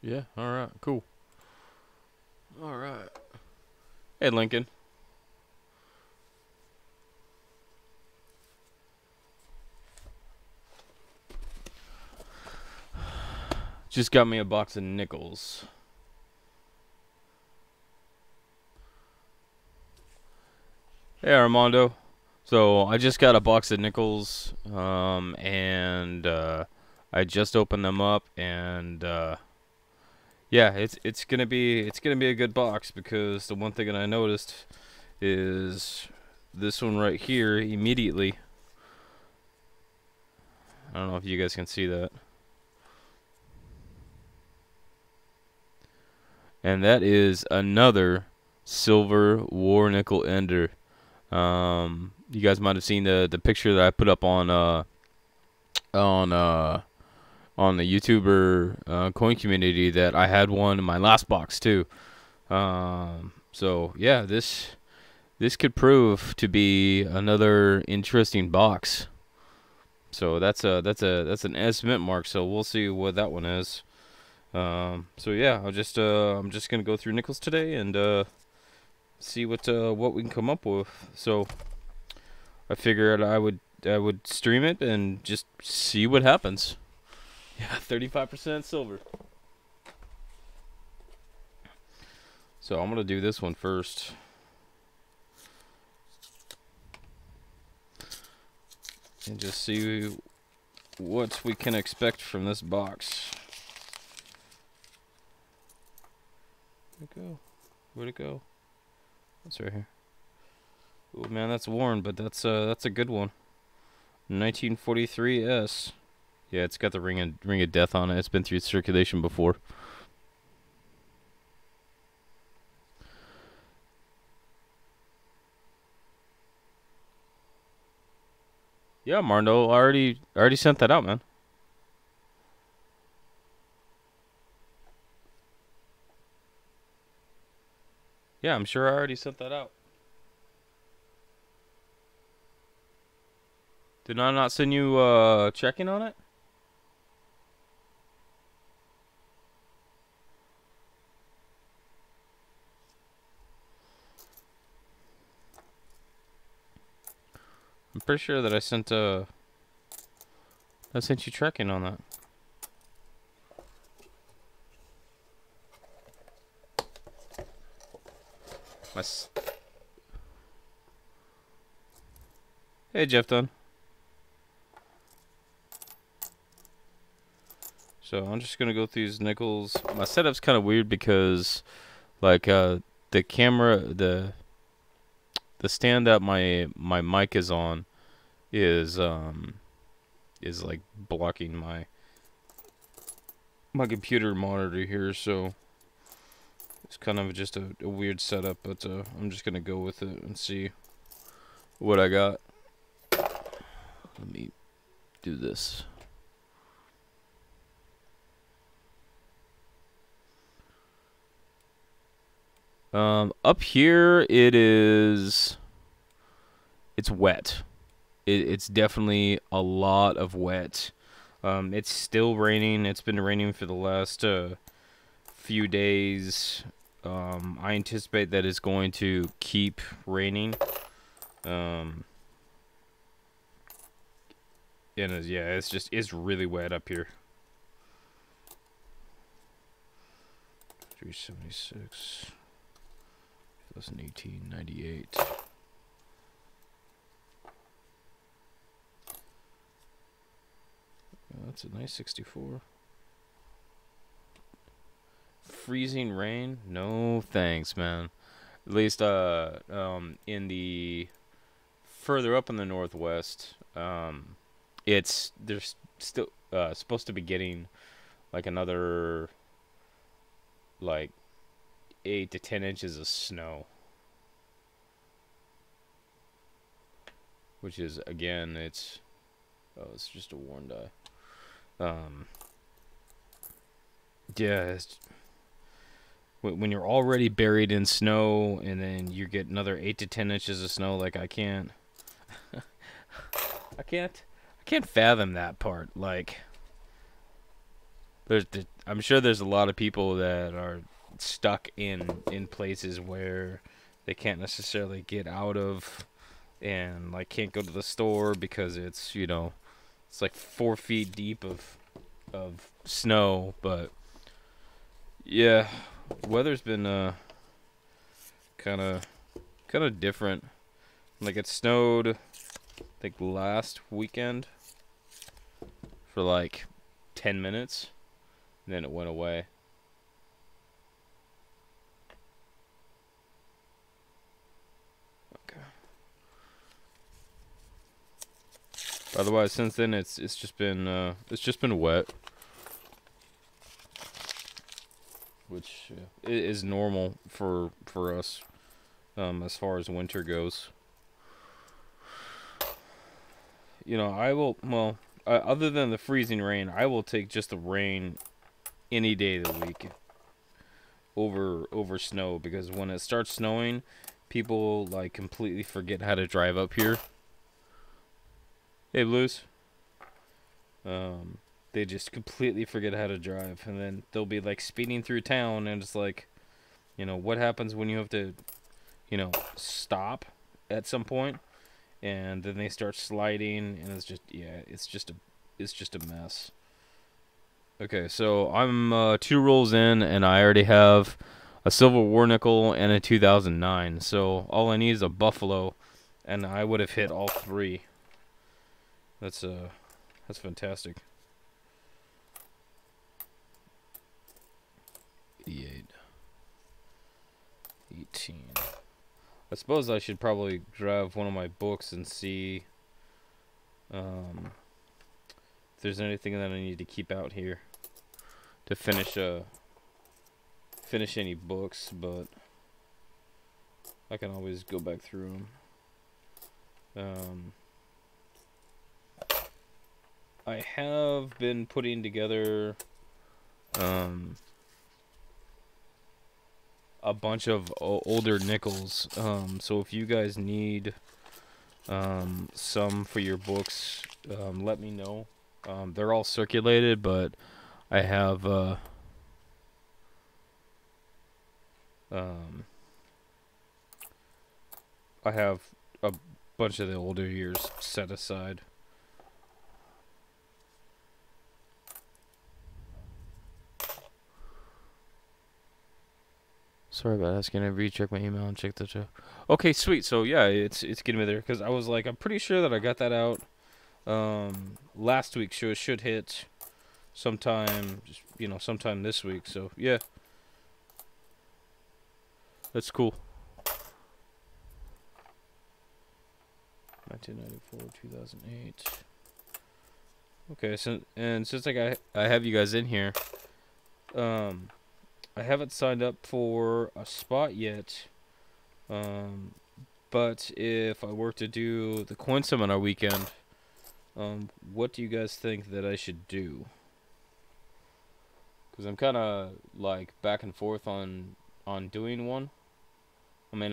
Yeah, alright, cool. Alright. Hey, Lincoln. Just got me a box of nickels. Hey, Armando. So, I just got a box of nickels, and, I just opened them up, and, yeah, it's gonna be a good box, because the one thing that I noticed is this one right here immediately. I don't know if you guys can see that. And that is another silver war nickel ender. You guys might have seen the picture that I put up on uh on the YouTuber coin community, that I had one in my last box too. So yeah, this could prove to be another interesting box. So that's an estimate mark. So we'll see what that one is. So yeah, I'm just gonna go through nickels today, and see what we can come up with. So I figured I would stream it and just see what happens. Yeah, 35% silver. So I'm gonna do this one first, and just see what we can expect from this box. Where'd it go? Where'd it go? That's right here. Oh man, that's worn, but that's a good one. 1943 S. Yeah, it's got the ring of death on it. It's been through circulation before. Yeah, Marno, I already sent that out, man. Yeah, I'm sure I already sent that out. Did I not send you checking on it? I'm pretty sure that I sent you tracking on that. My Hey, Jeff Dunn. So I'm just gonna go through these nickels. My setup's kind of weird because, like, the camera, the stand that my mic is on is like blocking my computer monitor here. So it's kind of just a weird setup, but I'm just gonna go with it and see what I got. Let me do this. Up here it's wet. It's definitely a lot of wet. It's still raining. It's been raining for the last few days. I anticipate that it's going to keep raining. And yeah, it's really wet up here. 376. 2018, 98. That's a nice 64. Freezing rain? No thanks, man. At least in the further up in the northwest, it's there's still supposed to be getting like another like 8 to 10 inches of snow, which is, again, it's just a worn die. Yeah, when you're already buried in snow and then you get another 8 to 10 inches of snow, like, I can't I can't fathom that part. Like, I'm sure there's a lot of people that are stuck in places where they can't necessarily get out of, and like can't go to the store because it's, you know, it's like 4 feet deep of snow. But yeah, weather's been kind of kind of different. Like it snowed, I think last weekend for like 10 minutes, and then it went away. Okay. Otherwise, since then it's just been wet, which is normal for us, as far as winter goes. You know, I will, well, other than the freezing rain, I will take just the rain any day of the week over snow, because when it starts snowing, people like completely forget how to drive up here. Hey, Blues. Um, they just completely forget how to drive, and then they'll be like speeding through town, and it's like, you know, what happens when you have to, you know, stop at some point, and then they start sliding, and it's just, yeah, it's just a mess. Okay, so I'm 2 rolls in, and I already have a silver war nickel and a 2009. So all I need is a buffalo, and I would have hit all three. That's fantastic. 88, 18. I suppose I should probably grab one of my books and see um, if there's anything that I need to keep out here to finish any books, but I can always go back through them. I have been putting together a bunch of older nickels. So if you guys need some for your books, let me know. They're all circulated, but I have I have a bunch of the older years set aside. Sorry about asking. I recheck my email and check the show. Okay, sweet. So yeah, it's getting me there, because I was like, I'm pretty sure that I got that out last week. So it should hit sometime, just, you know, sometime this week. So yeah, that's cool. 1994, 2008. Okay, so and since I have you guys in here, I haven't signed up for a spot yet. But if I were to do the coin seminar weekend, what do you guys think that I should do? Because I'm kind of like back and forth on doing one. I mean,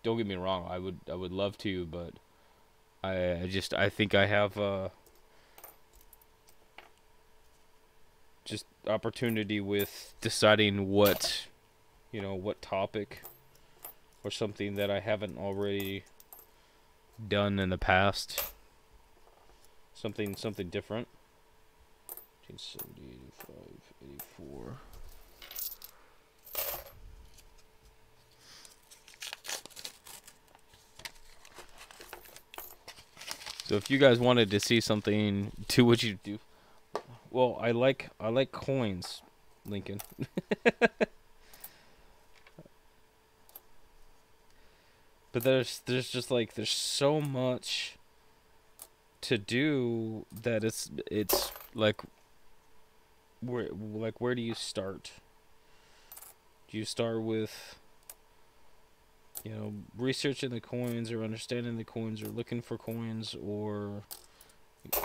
don't get me wrong, I would love to, but I think I have just opportunity with deciding what, you know, what topic or something that I haven't already done in the past. Something different. 1970, 85, 84. So if you guys wanted to see something, do what you do. Well, I like coins, Lincoln. But there's just like there's so much to do that it's like where do you start? Do you start with, you know, researching the coins or understanding the coins or looking for coins, or,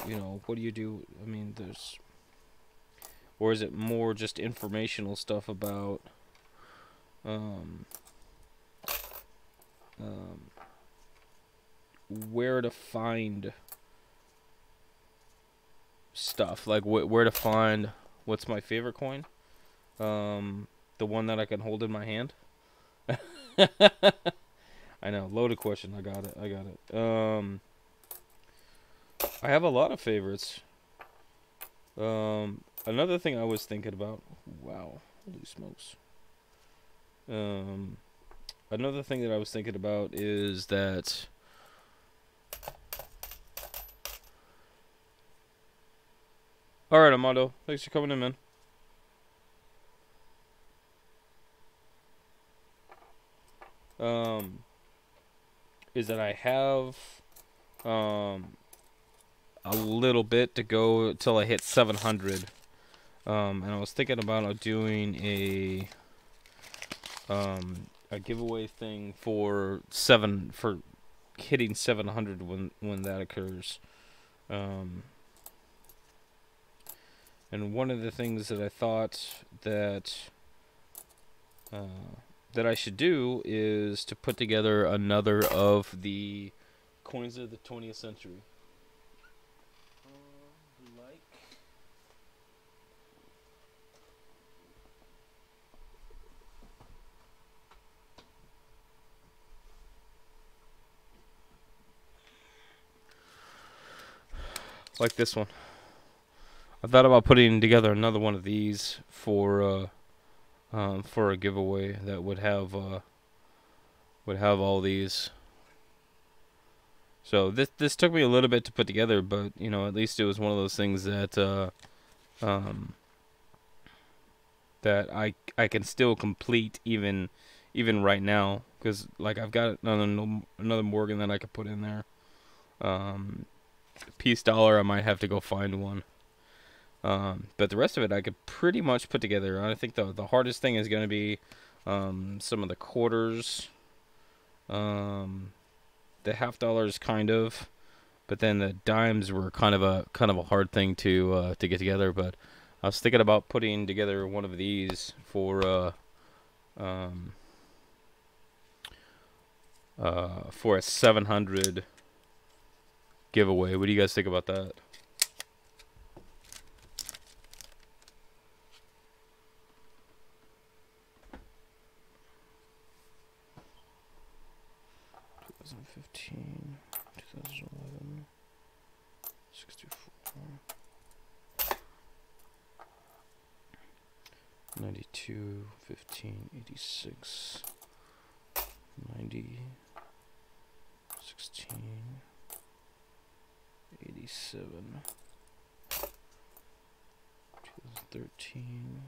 you know, what do you do? I mean, there's, or is it more just informational stuff about where to find stuff, like where to find what's my favorite coin? The one that I can hold in my hand. I know, loaded question. I got it. I got it. I have a lot of favorites. Another thing I was thinking about. Wow, holy smokes. Another thing that I was thinking about is that. All right, Amado. Thanks for coming in, man. Is that I have a little bit to go till I hit 700. And I was thinking about doing a giveaway thing for hitting 700 when that occurs. And one of the things that I thought that that I should do is to put together another of the coins of the 20th century. Like this one. I thought about putting together another one of these for a giveaway that would have all these. So this took me a little bit to put together, but you know, at least it was one of those things that that I can still complete even right now, because like I've got another Morgan that I could put in there. Peace dollar, I might have to go find one. But the rest of it I could pretty much put together. I think the hardest thing is going to be some of the quarters, the half dollars kind of, but then the dimes were kind of a hard thing to get together. But I was thinking about putting together one of these for a 700 giveaway. What do you guys think about that? $2015, 2011, 64, 92, 15, 86, 90, 16, 87, 2013,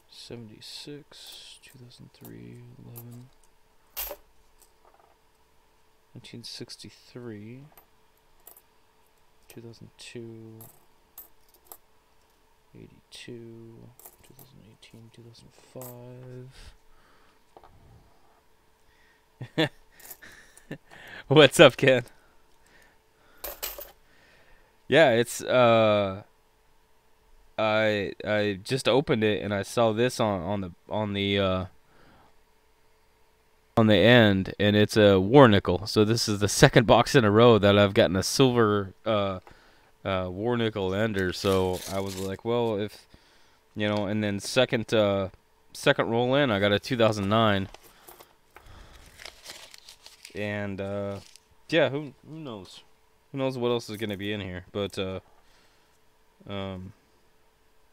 76, 2003, 11, 1963, 2002, 82, 2018, 2005. What's up, Ken? Yeah, it's I just opened it and I saw this on the end, and it's a war nickel. So this is the second box in a row that I've gotten a silver war nickel ender. So I was like, well, if you know, and then second roll in, I got a 2009. And yeah, who knows? Who knows what else is gonna be in here? But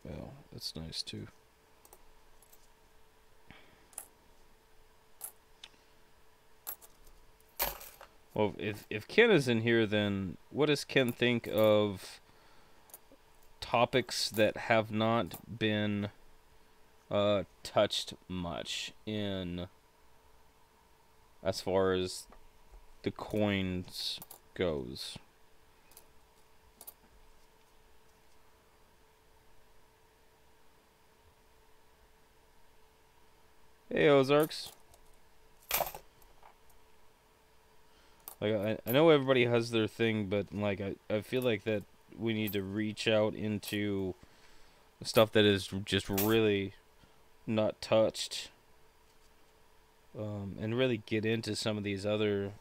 well, that's nice too. Well, if Ken is in here, then what does Ken think of topics that have not been touched much in as far as the coins goes? Hey, Ozarks. Like I know everybody has their thing, but like I feel like that we need to reach out into stuff that is just really not touched, and really get into some of these other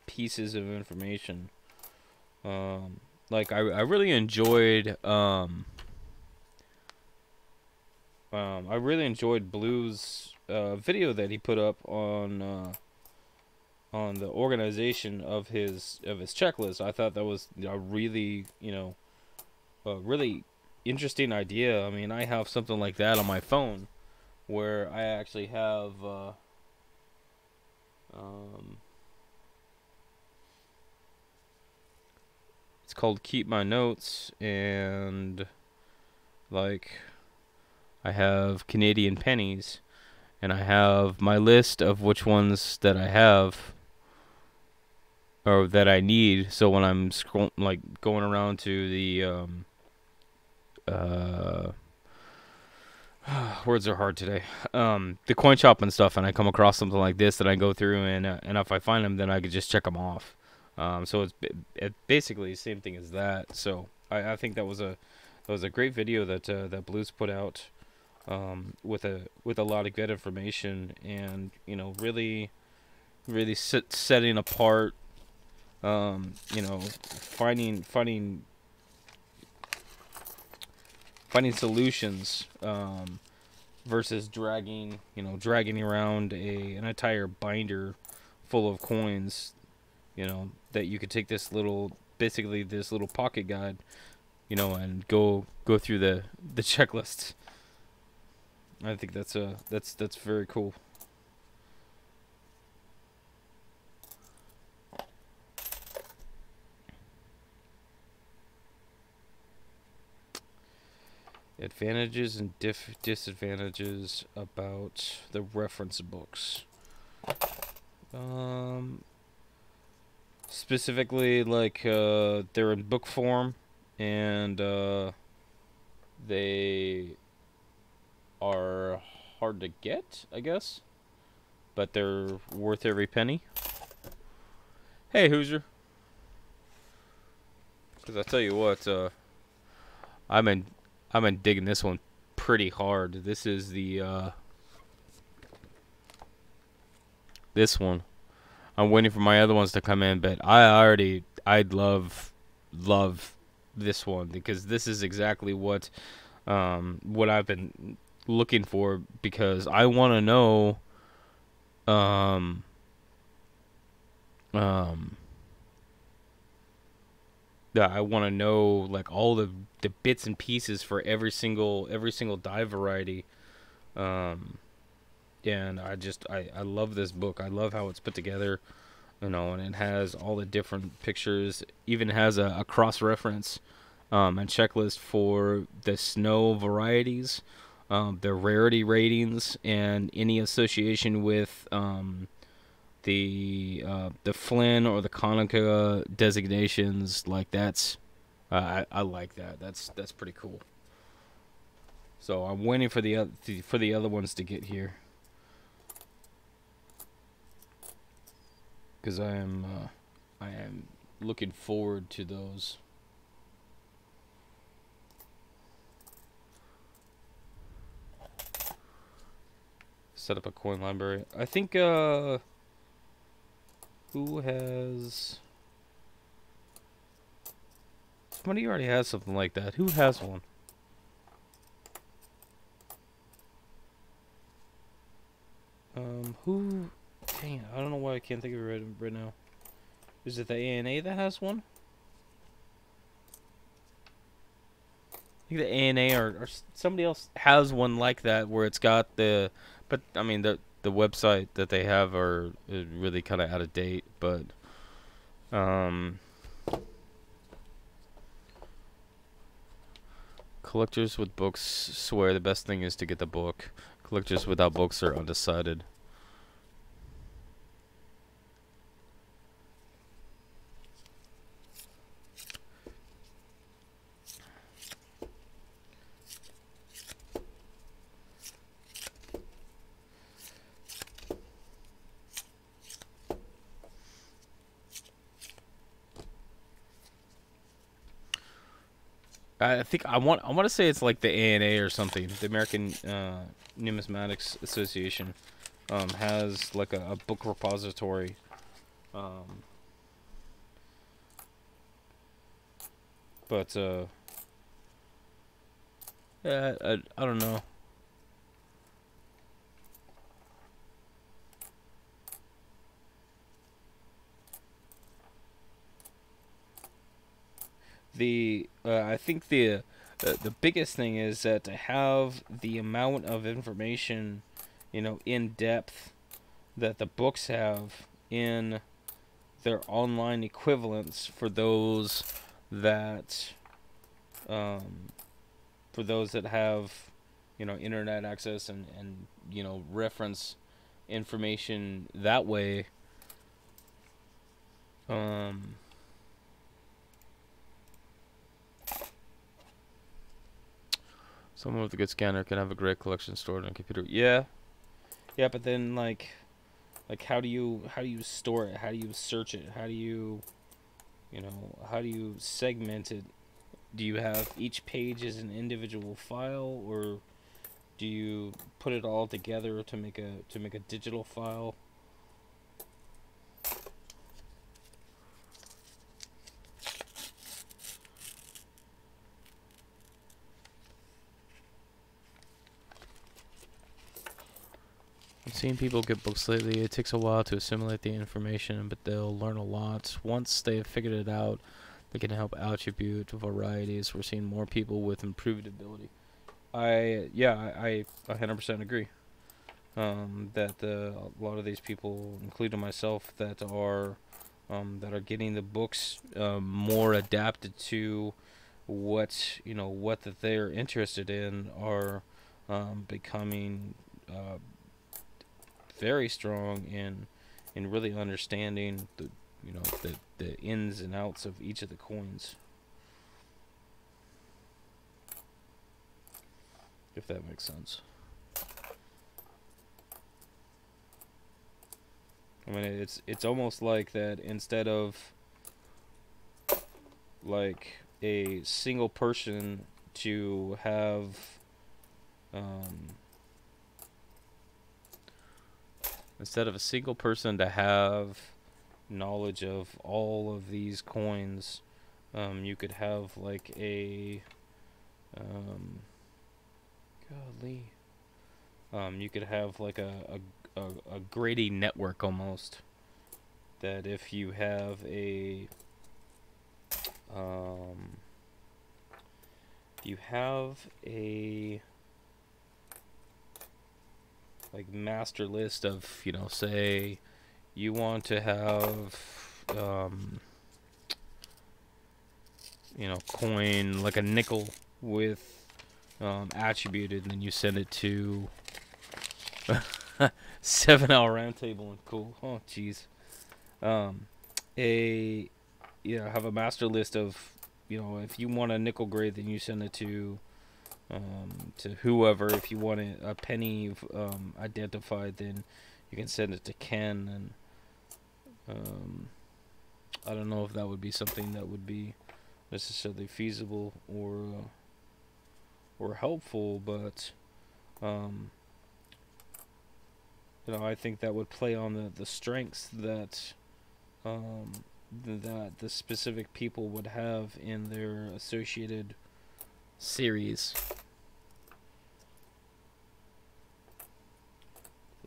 pieces of information. Like I really enjoyed I really enjoyed Blue's video that he put up on the organization of his checklist. I thought that was a really, a really interesting idea. I mean, I have something like that on my phone where I actually have um, it's called Keep My Notes, and like I have Canadian pennies, and I have my list of which ones that I have or that I need. So when I'm like going around to the uh words are hard today. The coin shop and stuff, and I come across something like this, that I go through, and if I find them, then I could just check them off. So it's basically the same thing as that. So I think that was a great video that Blues put out, with a lot of good information, and really setting apart, finding solutions, versus dragging around an entire binder full of coins. That you could take basically this little pocket guide, and go through the checklist. I think that's very cool. Advantages and disadvantages about the reference books. Um, Specifically, like, they're in book form, and they are hard to get, I guess, but they're worth every penny. Hey, Hoosier. Because I tell you what, I'm in, I'm in digging this one pretty hard. This is this one. I'm waiting for my other ones to come in, but I'd love this one, because this is exactly what I've been looking for, because I want to know, um, um, yeah, I want to know, like, all the bits and pieces for every single die variety. Um, and I love this book. I love how it's put together, and it has all the different pictures. Even has a cross reference, and checklist for the snow varieties, the rarity ratings, and any association with the Flynn or the Konica designations. Like, that's I like that. That's pretty cool. So I'm waiting for the other ones to get here, because I am looking forward to those. Set up a coin library. I think who has somebody already has something like that. Who has one? Who? Dang it, I don't know why I can't think of it right now. Is it the ANA that has one? I think the ANA or somebody else has one like that, where it's got but I mean the website that they have are really kind of out of date. But um, collectors with books swear the best thing is to get the book. Collectors without books are undecided. I think I want to say it's like the ANA or something. The American Numismatics Association has like a book repository, um, But yeah, I don't know. I think the biggest thing is that to have the amount of information, in depth that the books have in their online equivalents that um, for those that have internet access and reference information that way. um, Someone with a good scanner can have a great collection stored on a computer. Yeah, but then how do you store it? How do you search it? How do you segment it? Do you have each page as an individual file, or do you put it all together to make a digital file? I've seen people get books lately. It takes a while to assimilate the information, but they'll learn a lot. Once they've figured it out, they can help attribute varieties. We're seeing more people with improved ability. I 100% agree. That a lot of these people, including myself, that are getting the books more adapted to what that they're interested in, are becoming very strong in really understanding the ins and outs of each of the coins, if that makes sense. I mean, it's almost like that instead of like a single person to have um, instead of a single person to have knowledge of all of these coins, you could have like a um, godly you could have like a Grady network almost, that if you have um, a like master list of, say you want to have coin like a nickel with attributed, and then you send it to 7 hour roundtable and cool. Oh jeez. um a Have a master list of, if you want a nickel grade, then you send it to whoever. If you want a penny identified, then you can send it to Ken. And I don't know if that would be something that would be necessarily feasible or helpful, but um, I think that would play on the strengths that that the specific people would have in their associated series.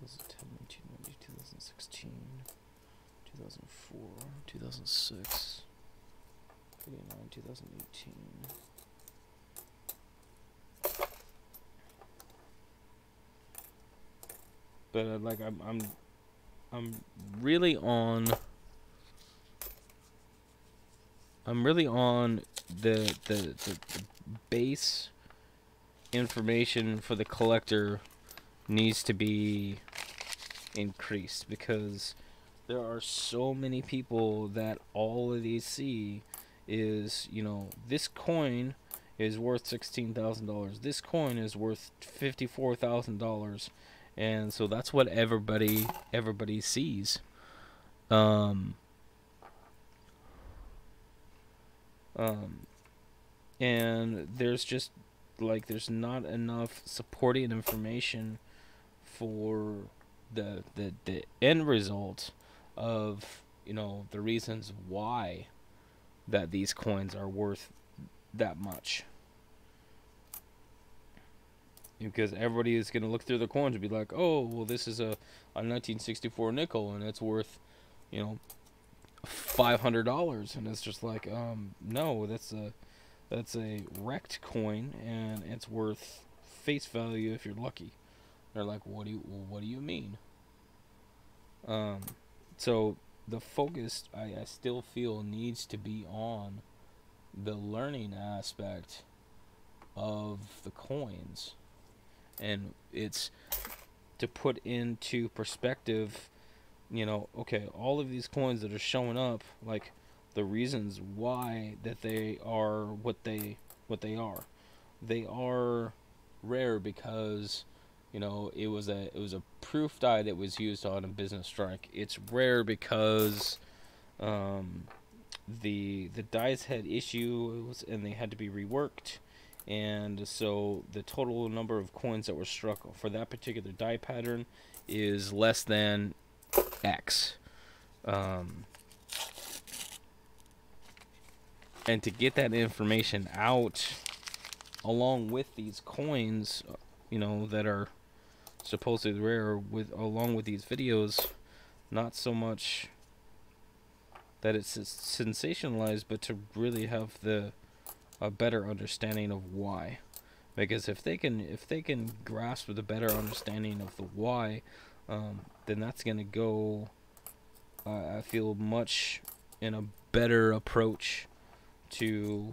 2010, 1990, 2016, 2004, 2006, 89, 2018. But I'm really on the base information for the collector needs to be increased, because there are so many people that all of these see is, this coin is worth $16,000. This coin is worth $54,000, and so that's what everybody sees. Um, and there's not enough supporting information for the end result of the reasons why that these coins are worth that much. Because everybody is going to look through the coins and be like, oh, well, this is a 1964 nickel and it's worth, you know, $500. And it's just like, no, that's a wrecked coin and it's worth face value if you're lucky. They're like, what do you mean? So the focus, I still feel, needs to be on the learning aspect of the coins. And it's to put into perspective, you know, okay, all of these coins that are showing up, like the reasons why that they are what they are. They are rare because, you know, it was a proof die that was used on a business strike. It's rare because the dies had issues and they had to be reworked, and so the total number of coins that were struck for that particular die pattern is less than X. And to get that information out along with these coins, you know, that are supposedly rare, with along with these videos, not so much that it's sensationalized, but to really have a better understanding of why. Because if they can grasp the better understanding of the why, then that's gonna go, I feel, much in a better approach to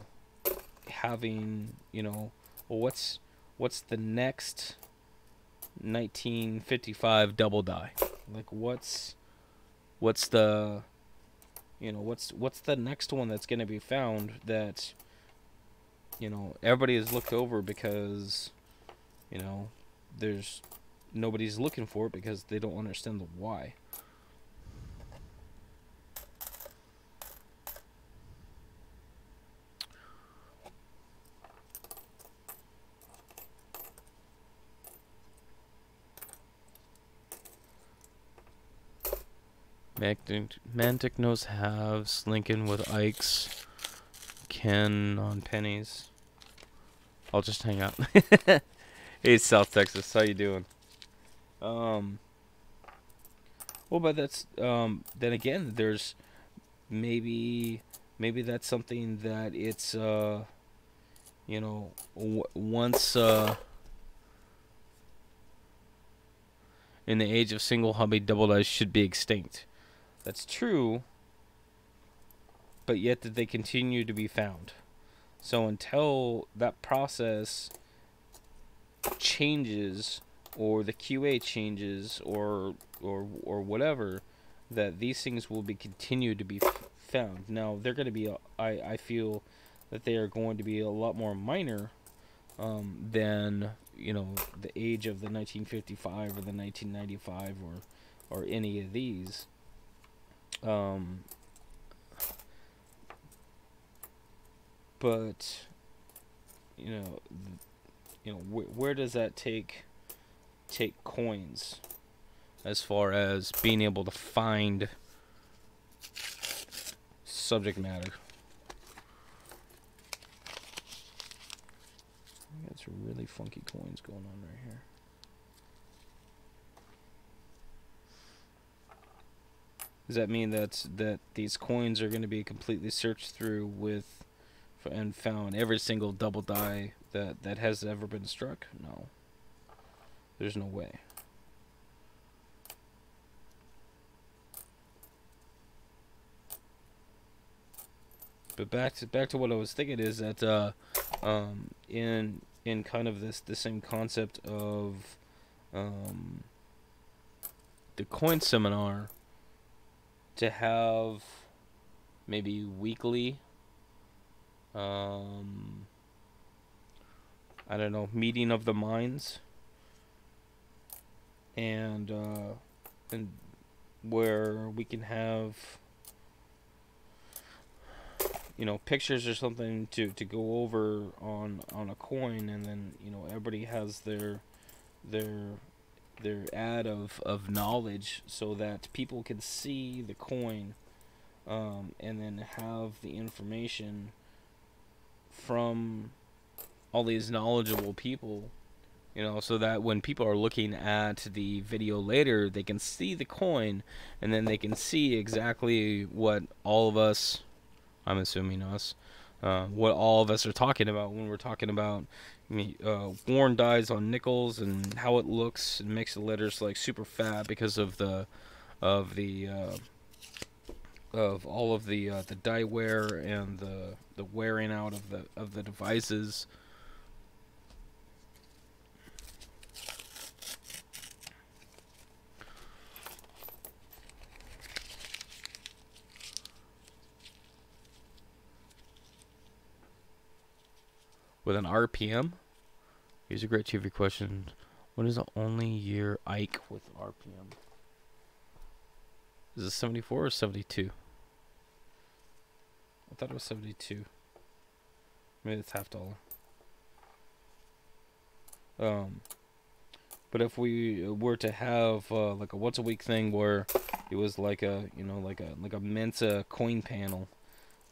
having, you know, well, what's the next 1955 double die? Like what's the, you know, what's the next one that's going to be found that, you know, everybody has looked over because, you know, there's nobody's looking for it because they don't understand the why. Mantic knows halves, Lincoln with Ikes, Ken on pennies. I'll just hang out. Hey, South Texas, how you doing? Well, but that's then again, there's maybe that's something that it's you know, once in the age of single hobby, double dice should be extinct. That's true, but yet that they continue to be found. So until that process changes, or the QA changes, or whatever, that these things will be continued to be found. Now they're going to be, I feel that they are going to be a lot more minor than, you know, the age of the 1955 or the 1995 or any of these. But you know, where does that take coins as far as being able to find subject matter? We got some really funky coins going on right here. Does that mean that these coins are going to be completely searched through with and found every single double die that has ever been struck? No. There's no way. But back to what I was thinking is that in kind of the same concept of the coin seminar, to have maybe weekly I don't know, meeting of the minds, and where we can have, you know, pictures or something to go over on a coin, and then, you know, everybody has their add of knowledge so that people can see the coin, and then have the information from all these knowledgeable people, you know, so that when people are looking at the video later, they can see the coin, and then they can see exactly what all of us, I'm assuming us, what all of us are talking about when we're talking about worn dies on nickels and how it looks and makes the letters like super fat because of the of the of all of the die wear and the wearing out of the devices. With an RPM? Here's a great trivia question. What is the only year Ike with RPM? Is it 74 or 72? I thought it was 72. Maybe it's half dollar. But if we were to have like a once a week thing where it was like a, you know, like a Mensa coin panel,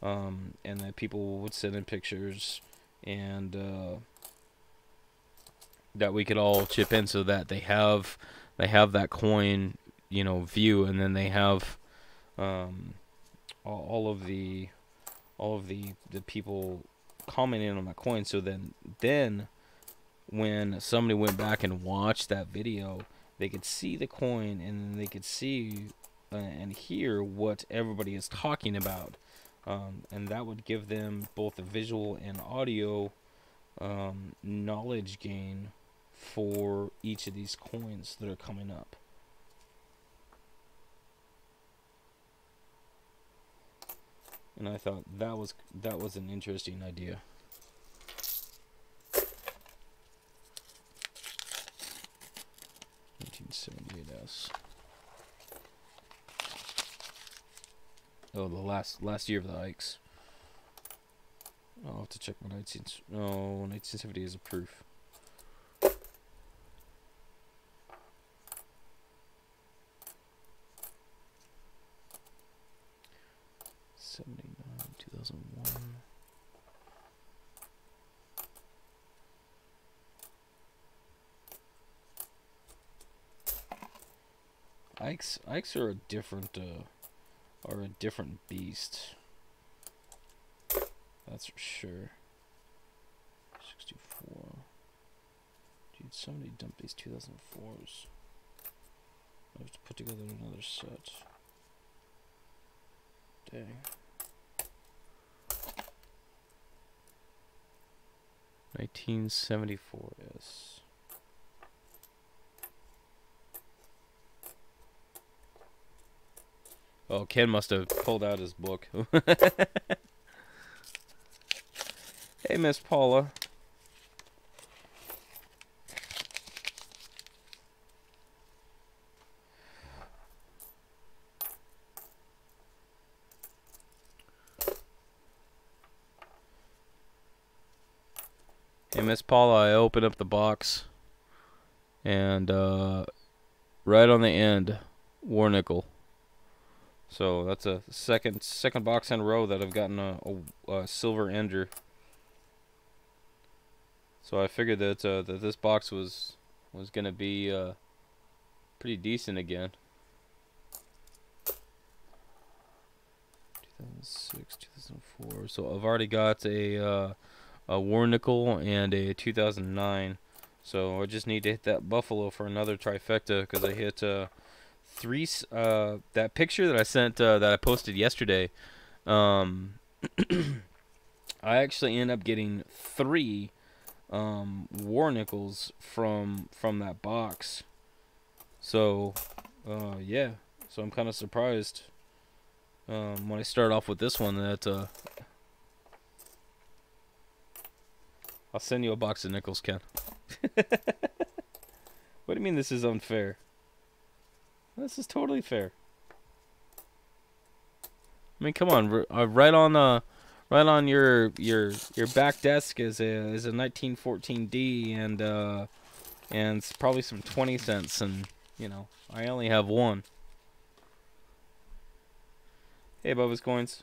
and that people would send in pictures, and that we could all chip in so that they have that coin, you know, view, and then they have all of the people commenting on that coin. So then when somebody went back and watched that video, they could see the coin, and then they could see and hear what everybody is talking about, and that would give them both a visual and audio knowledge gain for each of these coins that are coming up. And I thought that was an interesting idea. $1978S. Oh, the last year of the Ikes. I'll have to check my 1970 is a proof. '79, 2001. Ikes are a different beast. That's for sure. 64. Dude, somebody dumped these 2004s. I have to put together another set. Dang. 1974S. Oh, Ken must have pulled out his book. Hey, Miss Paula. Hey, Miss Paula, I opened up the box, and right on the end, war nickel. So that's a second box in a row that I've gotten a silver ender. So I figured that that this box was gonna be pretty decent again. 2006, 2004. So I've already got a war nickel and a 2009. So I just need to hit that buffalo for another trifecta, because I hit three. That picture that I sent that I posted yesterday. I actually ended up getting 3 war nickels from that box. So yeah, so I'm kind of surprised when I start off with this one that I'll send you a box of nickels, Ken. What do you mean this is unfair? This is totally fair. I mean, come on, right on your back desk is a 1914D, and it's probably some 20 cents, and you know, I only have one. Hey, Bubba's Coins.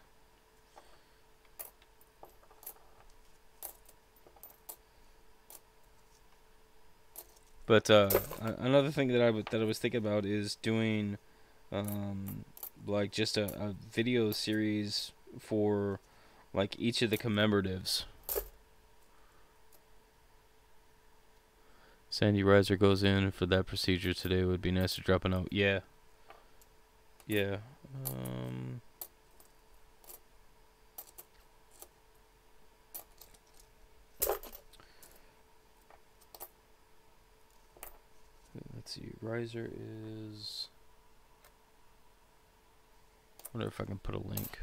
But another thing that I was thinking about is doing like just a video series for like each of the commemoratives. Sandy Riser goes in for that procedure today. It would be nice to drop a note. Yeah. Yeah. Um, let's see. Riser is. I wonder if I can put a link.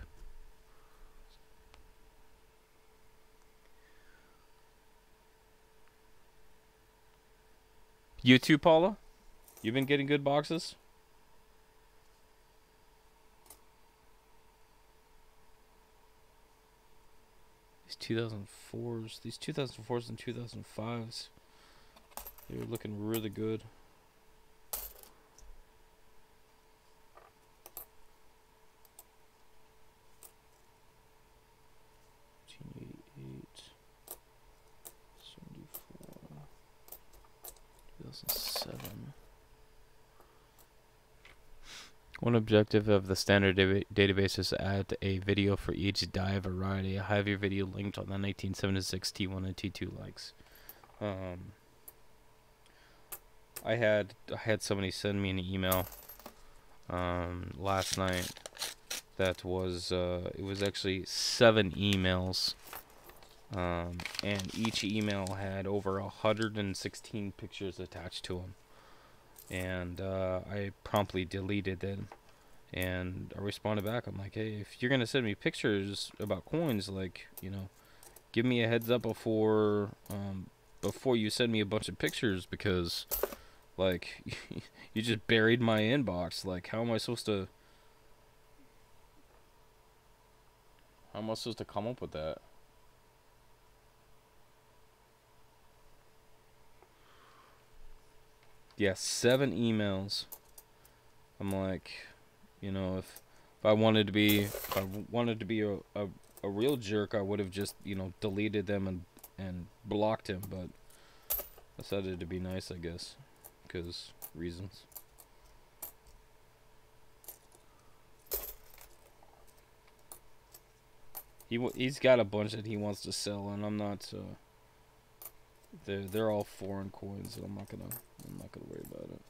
You too, Paula? You been getting good boxes? These 2004s, these 2004s and 2005s, they're looking really good. '88, 74, 2007. One objective of the standard database is to add a video for each die variety. I have your video linked on the 1976 T1 and T2 likes. I had somebody send me an email last night that was it was actually 7 emails, and each email had over 116 pictures attached to them. And I promptly deleted them, and I responded back. I'm like, hey, if you're gonna send me pictures about coins, like, you know, give me a heads up before you send me a bunch of pictures, because like you just buried my inbox. Like, how am I supposed to come up with that? Yeah, 7 emails. I'm like, you know, if I wanted to be a real jerk, I would have just, you know, deleted them and blocked him. But I decided to be nice, I guess, because reasons. He's got a bunch that he wants to sell, and I'm not. They're all foreign coins, and I'm not gonna worry about it.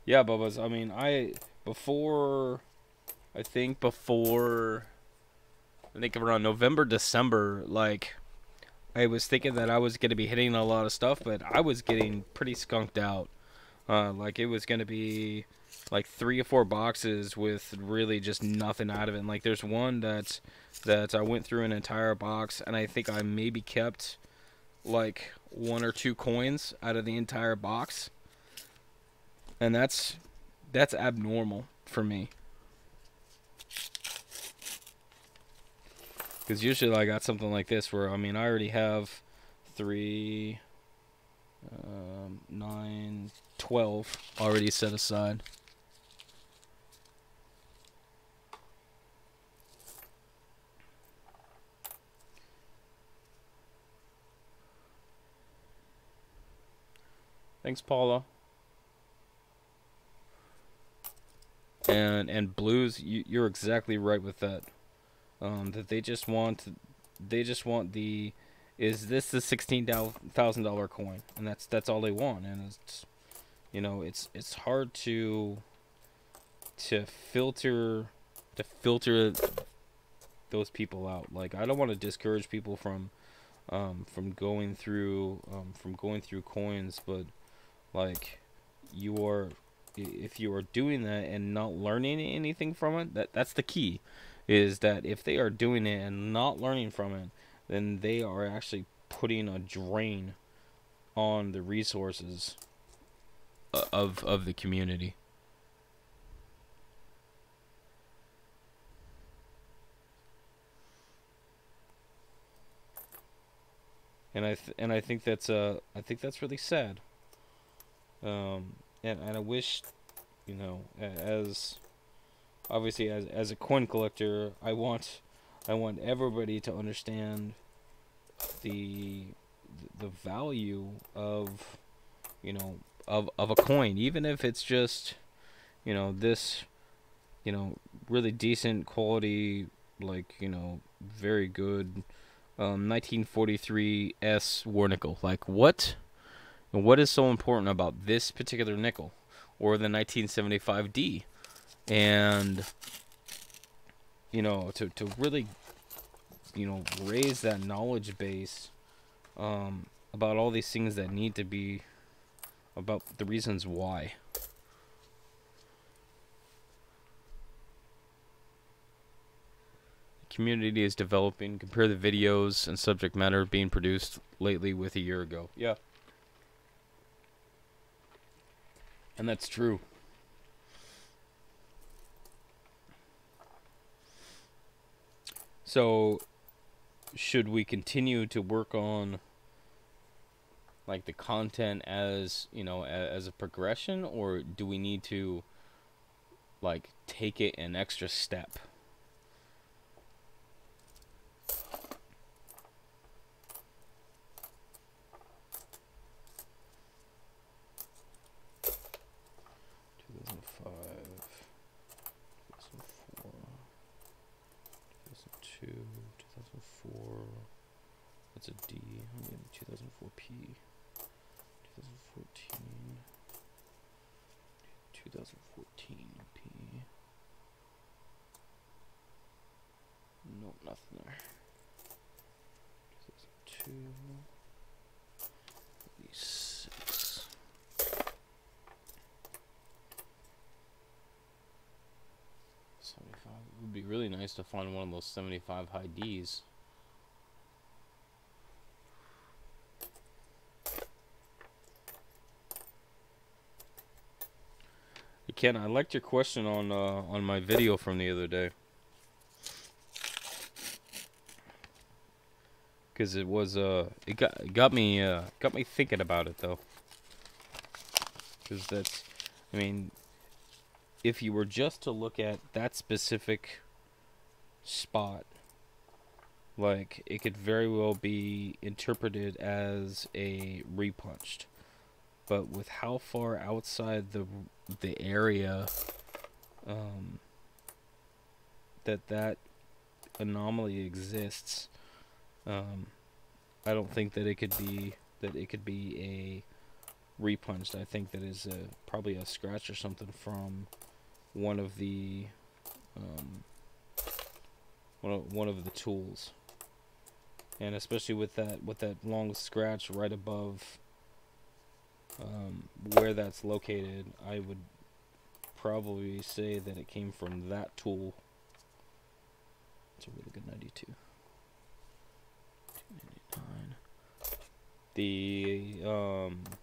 Yeah, Bubba's. I mean, I think around November, December, like, I was thinking that I was gonna be hitting a lot of stuff, but I was getting pretty skunked out. Like, it was gonna be like 3 or 4 boxes with really just nothing out of it. And like, there's one that I went through an entire box, and I think I maybe kept like 1 or 2 coins out of the entire box, and that's abnormal for me. Because usually I got something like this where, I mean, I already have 3, 9, 12 already set aside. Thanks, Paula. And blues, you're exactly right with that. That they just want the, is this the $16,000 coin, and that's all they want. And it's, you know, it's hard to filter those people out. Like, I don't want to discourage people from going through coins, but like, if you are doing that and not learning anything from it, that's the key. Is that if they are doing it and not learning from it, then they are actually putting a drain on the resources of the community. And I think that's really sad. And I wish, you know, as obviously as a coin collector, I want everybody to understand the the value of, you know, of a coin, even if it's just, this, really decent quality, like, very good 1943 S war nickel. Like, what is so important about this particular nickel or the 1975D? And, to really, raise that knowledge base about all these things that need to be, about the reasons why. The community is developing. Compare the videos and subject matter being produced lately with a year ago. Yeah. And that's true. So, should we continue to work on, like, the content as, as a progression, or do we need to, like, take it an extra step? That's a D. I mean, 2004P, 2014, 2014P. Nope, nothing there. 2002, 36. 75. It would be really nice to find one of those 75 high Ds. Ken, I liked your question on my video from the other day, because it was it got me thinking about it though, because that's, I mean, if you were just to look at that specific spot, like, it could very well be interpreted as a repunched. But with how far outside the area that anomaly exists, I don't think that it could be a repunched. I think that is probably a scratch or something from one of the one of the tools, and especially with that long scratch right above where that's located, I would probably say that it came from that tool. It's a really good 92. 299.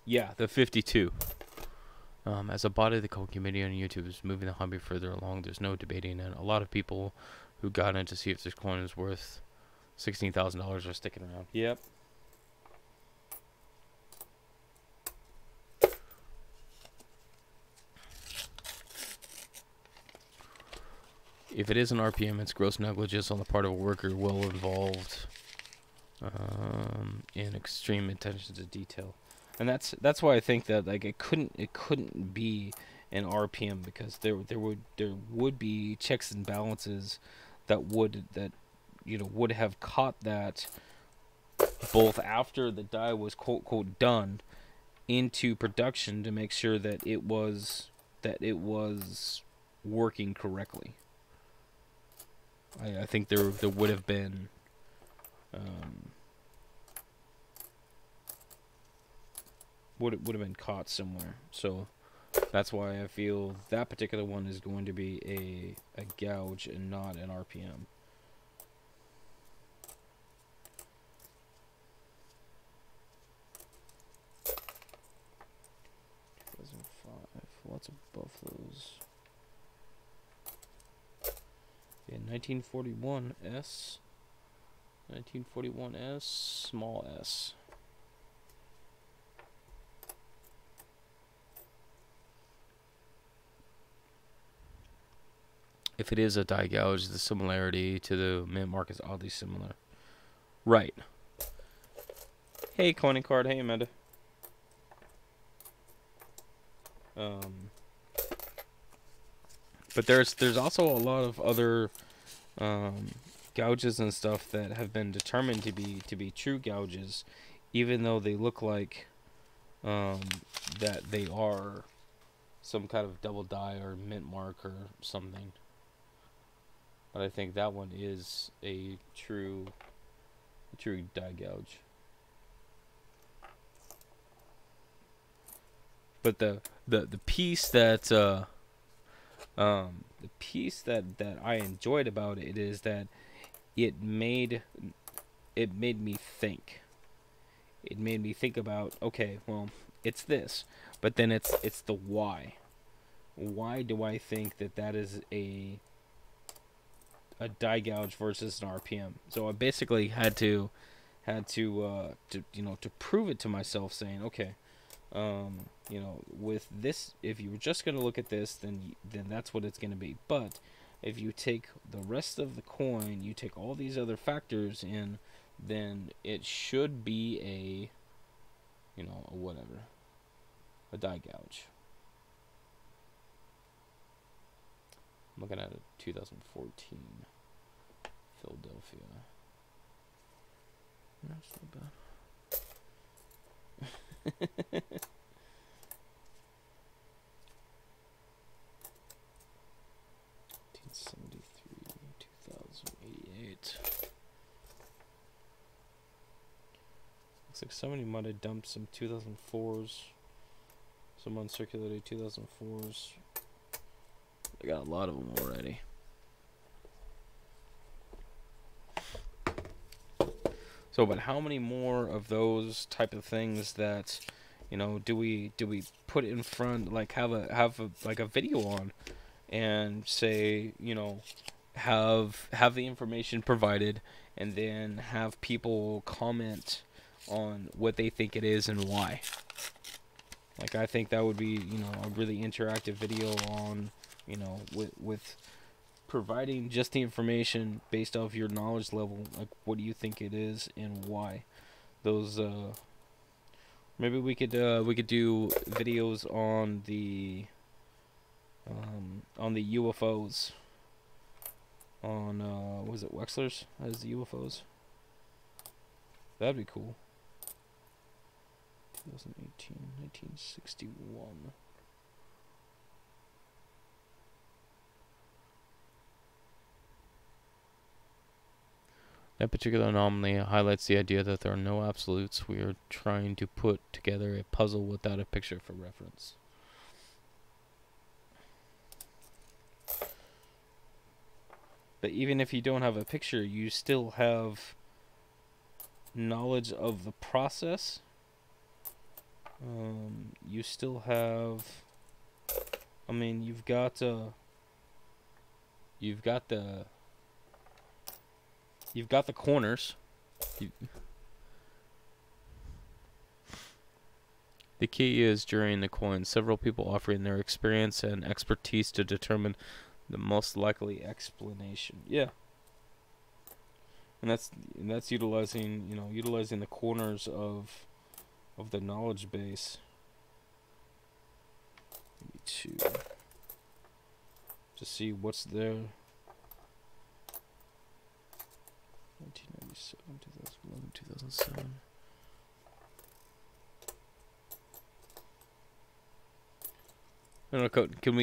Yeah, the 52. As a body, the cold community on YouTube is moving the hobby further along. There's no debating it. A lot of people who got in to see if this coin is worth $16,000 are sticking around. Yep. If it is an RPM, it's gross negligence on the part of a worker well involved in extreme attention to detail, and that's why I think that, like, it couldn't be an RPM, because there would be checks and balances that would have caught that both after the die was quote quote done into production to make sure that it was working correctly. I think there would have been would have been caught somewhere. So that's why I feel that particular one is going to be a gouge and not an RPM. Lots of buffaloes. Yeah, 1941S. 1941S, small s. If it is a die gouge, the similarity to the mint mark is oddly similar. Right. Hey, Coining Card. Hey, Amanda. But there's also a lot of other gouges and stuff that have been determined to be true gouges, even though they look like that they are some kind of double die or mint mark or something. But I think that one is a true die gouge. But the piece that I enjoyed about it is that it made me think. It made me think about, okay, well, it's this, but then it's the why. Why do I think that is a die gouge versus an RPM? So I basically had to prove it to myself, saying, okay, with this, if you were just going to look at this, then that's what it's going to be. But if you take the rest of the coin, you take all these other factors in, then it should be a whatever, a die gouge. I'm looking at a 2014 Philadelphia. That's not bad. 1973, 2088. Looks like somebody might have dumped some 2004s. Some uncirculated 2004s. I got a lot of them already. So, but how many more of those type of things that, do we put in front, like have a like a video on, and say, have the information provided, and then have people comment on what they think it is and why. Like, I think that would be, a really interactive video on, with providing just the information based off your knowledge level. Like, what do you think it is and why? Those, maybe we could do videos on the UFOs. On, was it Wexler's as the UFOs? That'd be cool. 2018, 1961. That particular anomaly highlights the idea that there are no absolutes. We are trying to put together a puzzle without a picture for reference. But even if you don't have a picture, you still have knowledge of the process. You still have, I mean, you've got the corners. The key is, during the coin, several people offering their experience and expertise to determine the most likely explanation. Yeah. And that's utilizing, utilizing the corners of the knowledge base. Maybe two. To see what's there. 1997, 2011, 2007. I don't know, can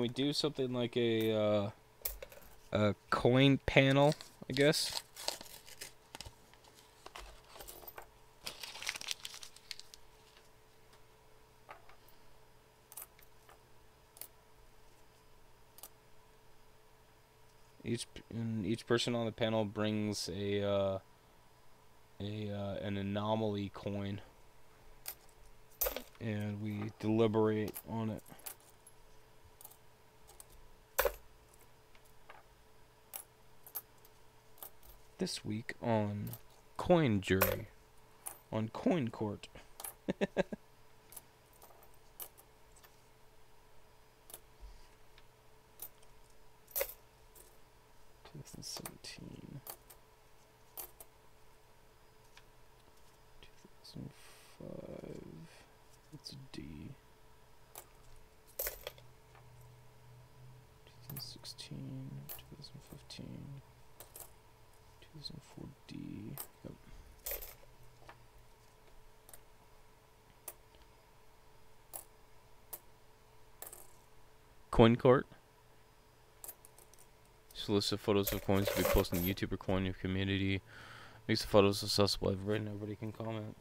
we do something like a coin panel, I guess? Each person on the panel brings an anomaly coin, and we deliberate on it. This week on Coin Jury, on Coin Court. 2005. It's a D. 2016, 2015, 2004 D. Yep. Coin Court. Solicit photos of coins to be posted on YouTube or coin your community. Makes the photos accessible to everybody and everybody can comment.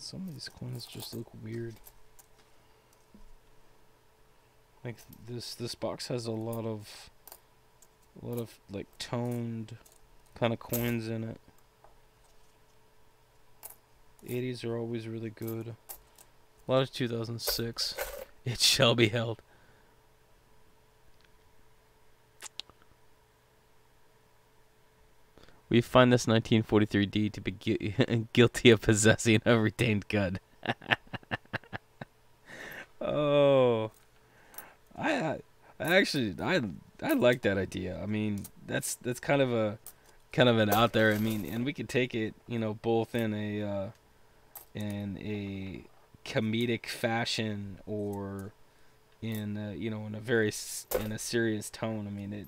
Some of these coins just look weird. Like this box has a lot of like toned kind of coins in it. 80s are always really good. A lot of 2006. It shall be held. We find this 1943 D to be guilty of possessing a retained gun. Oh, I actually I like that idea. I mean, that's kind of an out there. I mean, and we could take it, you know, both in a comedic fashion or in you know, in a serious tone. I mean,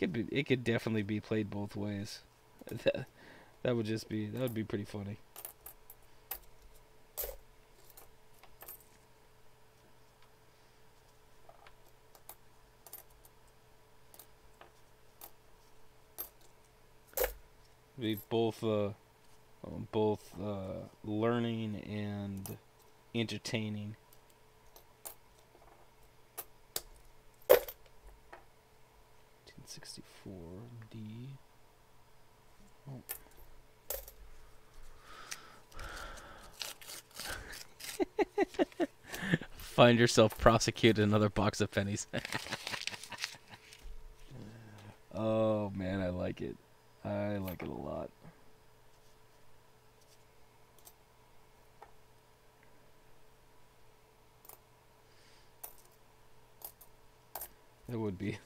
it could definitely be played both ways. That would be pretty funny. Be both learning and entertaining. $64 D. Oh. Find yourself prosecuted another box of pennies. Oh man, I like it. I like it a lot. It would be.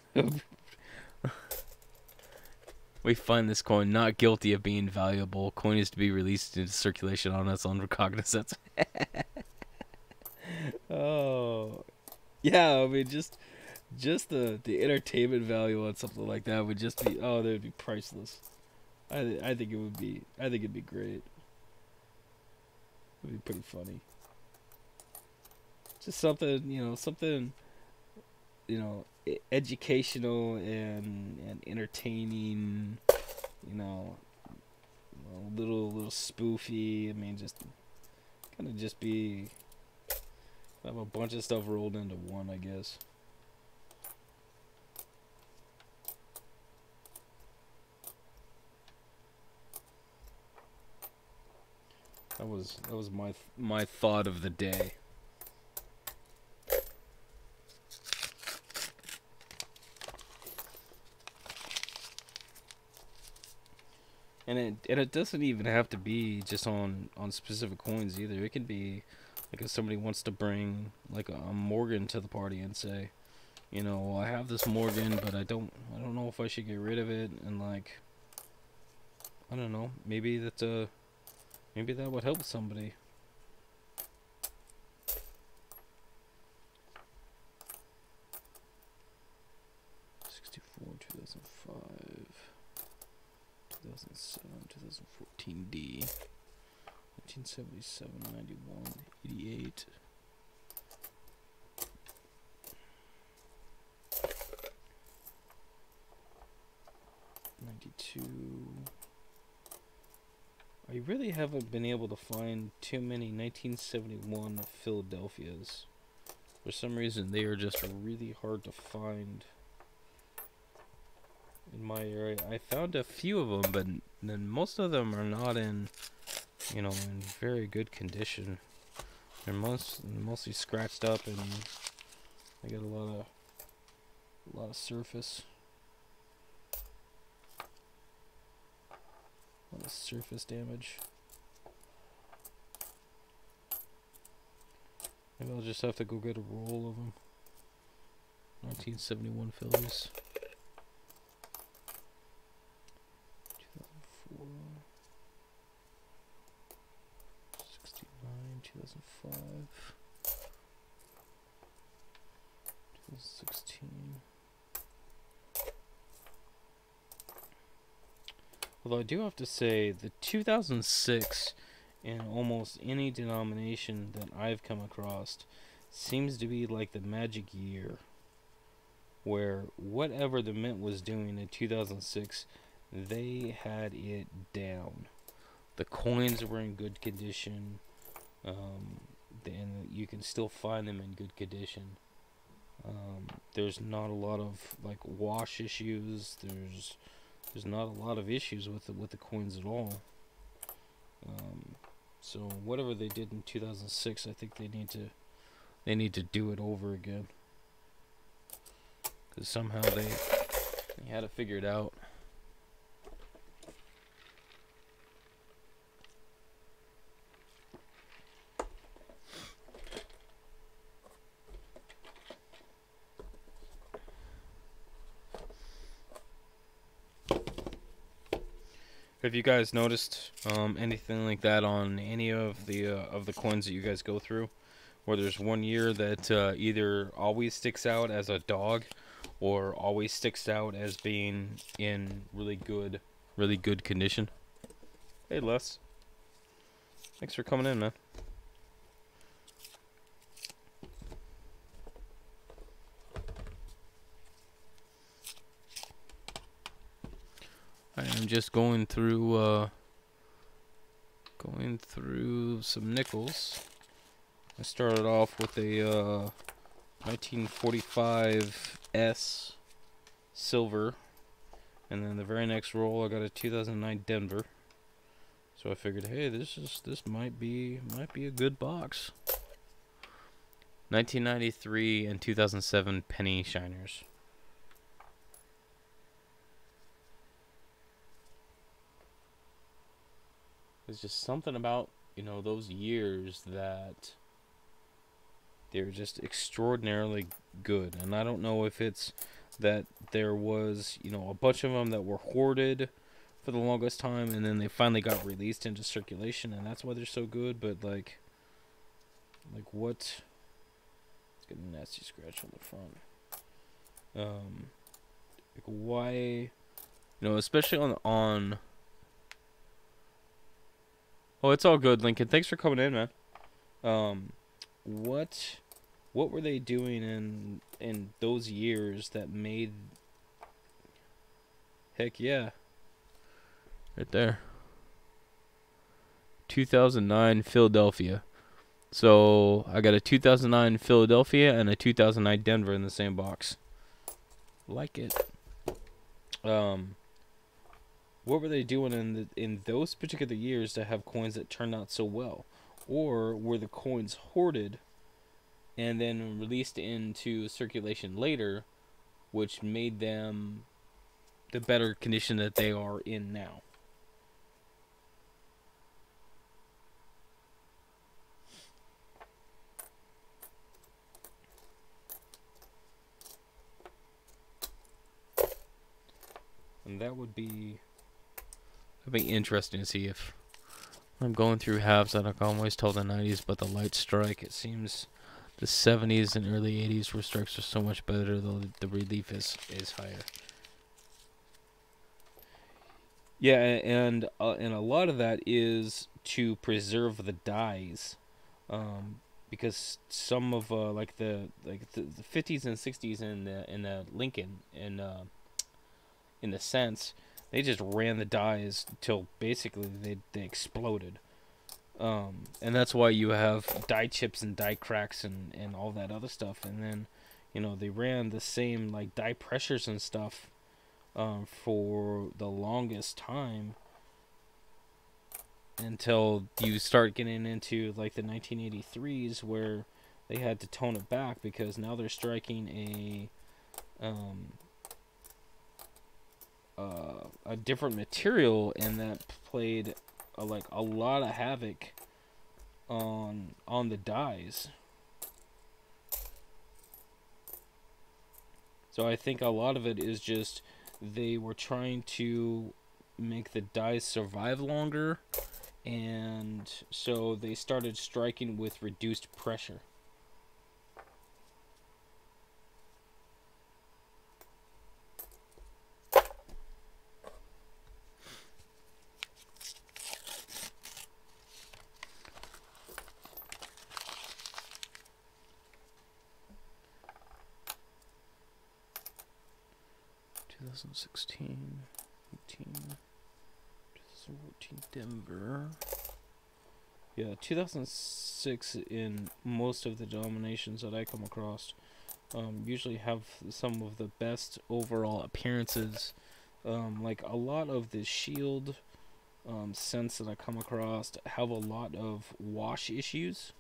We find this coin not guilty of being valuable. Coin is to be released into circulation on its own recognizance. Oh, yeah. I mean, just the entertainment value on something like that would just be, oh, that would be priceless. I think it would be. I think it'd be great. It'd be pretty funny. Just something, educational and entertaining. You know, a little spoofy. I mean, just kind of just be have a bunch of stuff rolled into one, I guess. That was my thought of the day. And it doesn't even have to be just on specific coins either. It can be like if somebody wants to bring like a Morgan to the party and say, you know, I have this Morgan, but I don't know if I should get rid of it, and like, I don't know, maybe that would help somebody. '64, 2005, 2007, 2014 D, 1977, 91, 88. I really haven't been able to find too many 1971 Philadelphias. For some reason, they are just really hard to find in my area. I found a few of them, but then most of them are not in, in very good condition. They're mostly scratched up, and they got a lot of surface. What is surface damage? Maybe I'll just have to go get a roll of them. 1971 Phillies. 2004. 69, 2005. 2016. Although I do have to say, the 2006 in almost any denomination that I've come across seems to be like the magic year, where whatever the Mint was doing in 2006, they had it down. The coins were in good condition, and you can still find them in good condition. There's not a lot of like wash issues. There's not a lot of issues with the coins at all. So whatever they did in 2006, I think they need to do it over again, because somehow they had it figured out. Have you guys noticed anything like that on any of the coins that you guys go through, where there's one year that either always sticks out as a dog, or always sticks out as being in really good condition? Hey Les, thanks for coming in, man. I am just going through some nickels. I started off with a 1945 S silver, and then the very next roll I got a 2009 Denver. So I figured, hey, this might be a good box. 1993 and 2007 penny shiners. There's just something about, those years that they're just extraordinarily good. And I don't know if it's that there was, a bunch of them that were hoarded for the longest time, and then they finally got released into circulation, and that's why they're so good. But like what? Let's get a nasty scratch on the front. Like why? Especially on. Oh, it's all good, Lincoln. Thanks for coming in, man. What were they doing in those years that made? Heck yeah. Right there. 2009 Philadelphia. So I got a 2009 Philadelphia and a 2009 Denver in the same box. Like it. What were they doing in those particular years to have coins that turned out so well? Or were the coins hoarded and then released into circulation later, which made them the better condition that they are in now? And that would be... It'd be interesting to see if I'm going through halves. I always told the 90s, but the light strike, it seems the 70s and early 80s where strikes are so much better, though the relief is higher. Yeah, and a lot of that is to preserve the dies, because some of like the 50s and 60s in the Lincoln in the sense. They just ran the dies till basically they exploded. And that's why you have die chips and die cracks and all that other stuff. And then, they ran the same like die pressures and stuff for the longest time until you start getting into like the 1983s where they had to tone it back because now they're striking a different material, and that played like a lot of havoc on the dyes. So I think a lot of it is just they were trying to make the dyes survive longer, and so they started striking with reduced pressure. 2016, 18, 2014 Denver. Yeah, 2006 in most of the denominations that I come across usually have some of the best overall appearances. Like a lot of the shield scents that I come across have a lot of wash issues.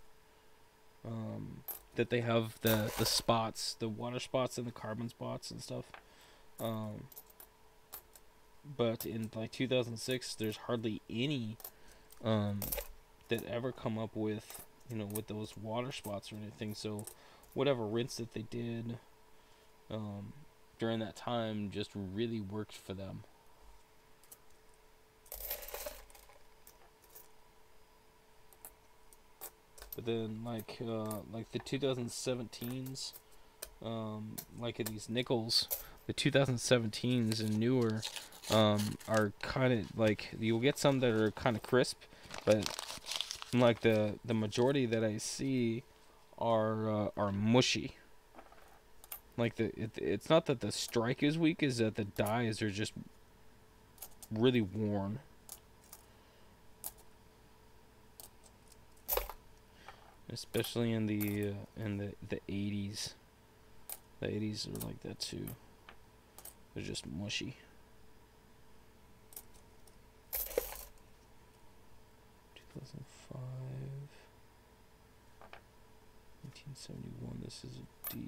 That they have the spots, the water spots and the carbon spots and stuff. Um, but in like 2006, there's hardly any um, that ever come up with with those water spots or anything. So whatever rinse that they did um, during that time just really worked for them. But then like the 2017s, like these nickels, the 2017s and newer are kind of like you'll get some that are kind of crisp, but like the majority that I see are mushy. Like it's not that the strike is weak, is that the dyes are just really worn. Especially in the 80s. The 80s are like that too. They're just mushy. 2005. 1971. This is a D.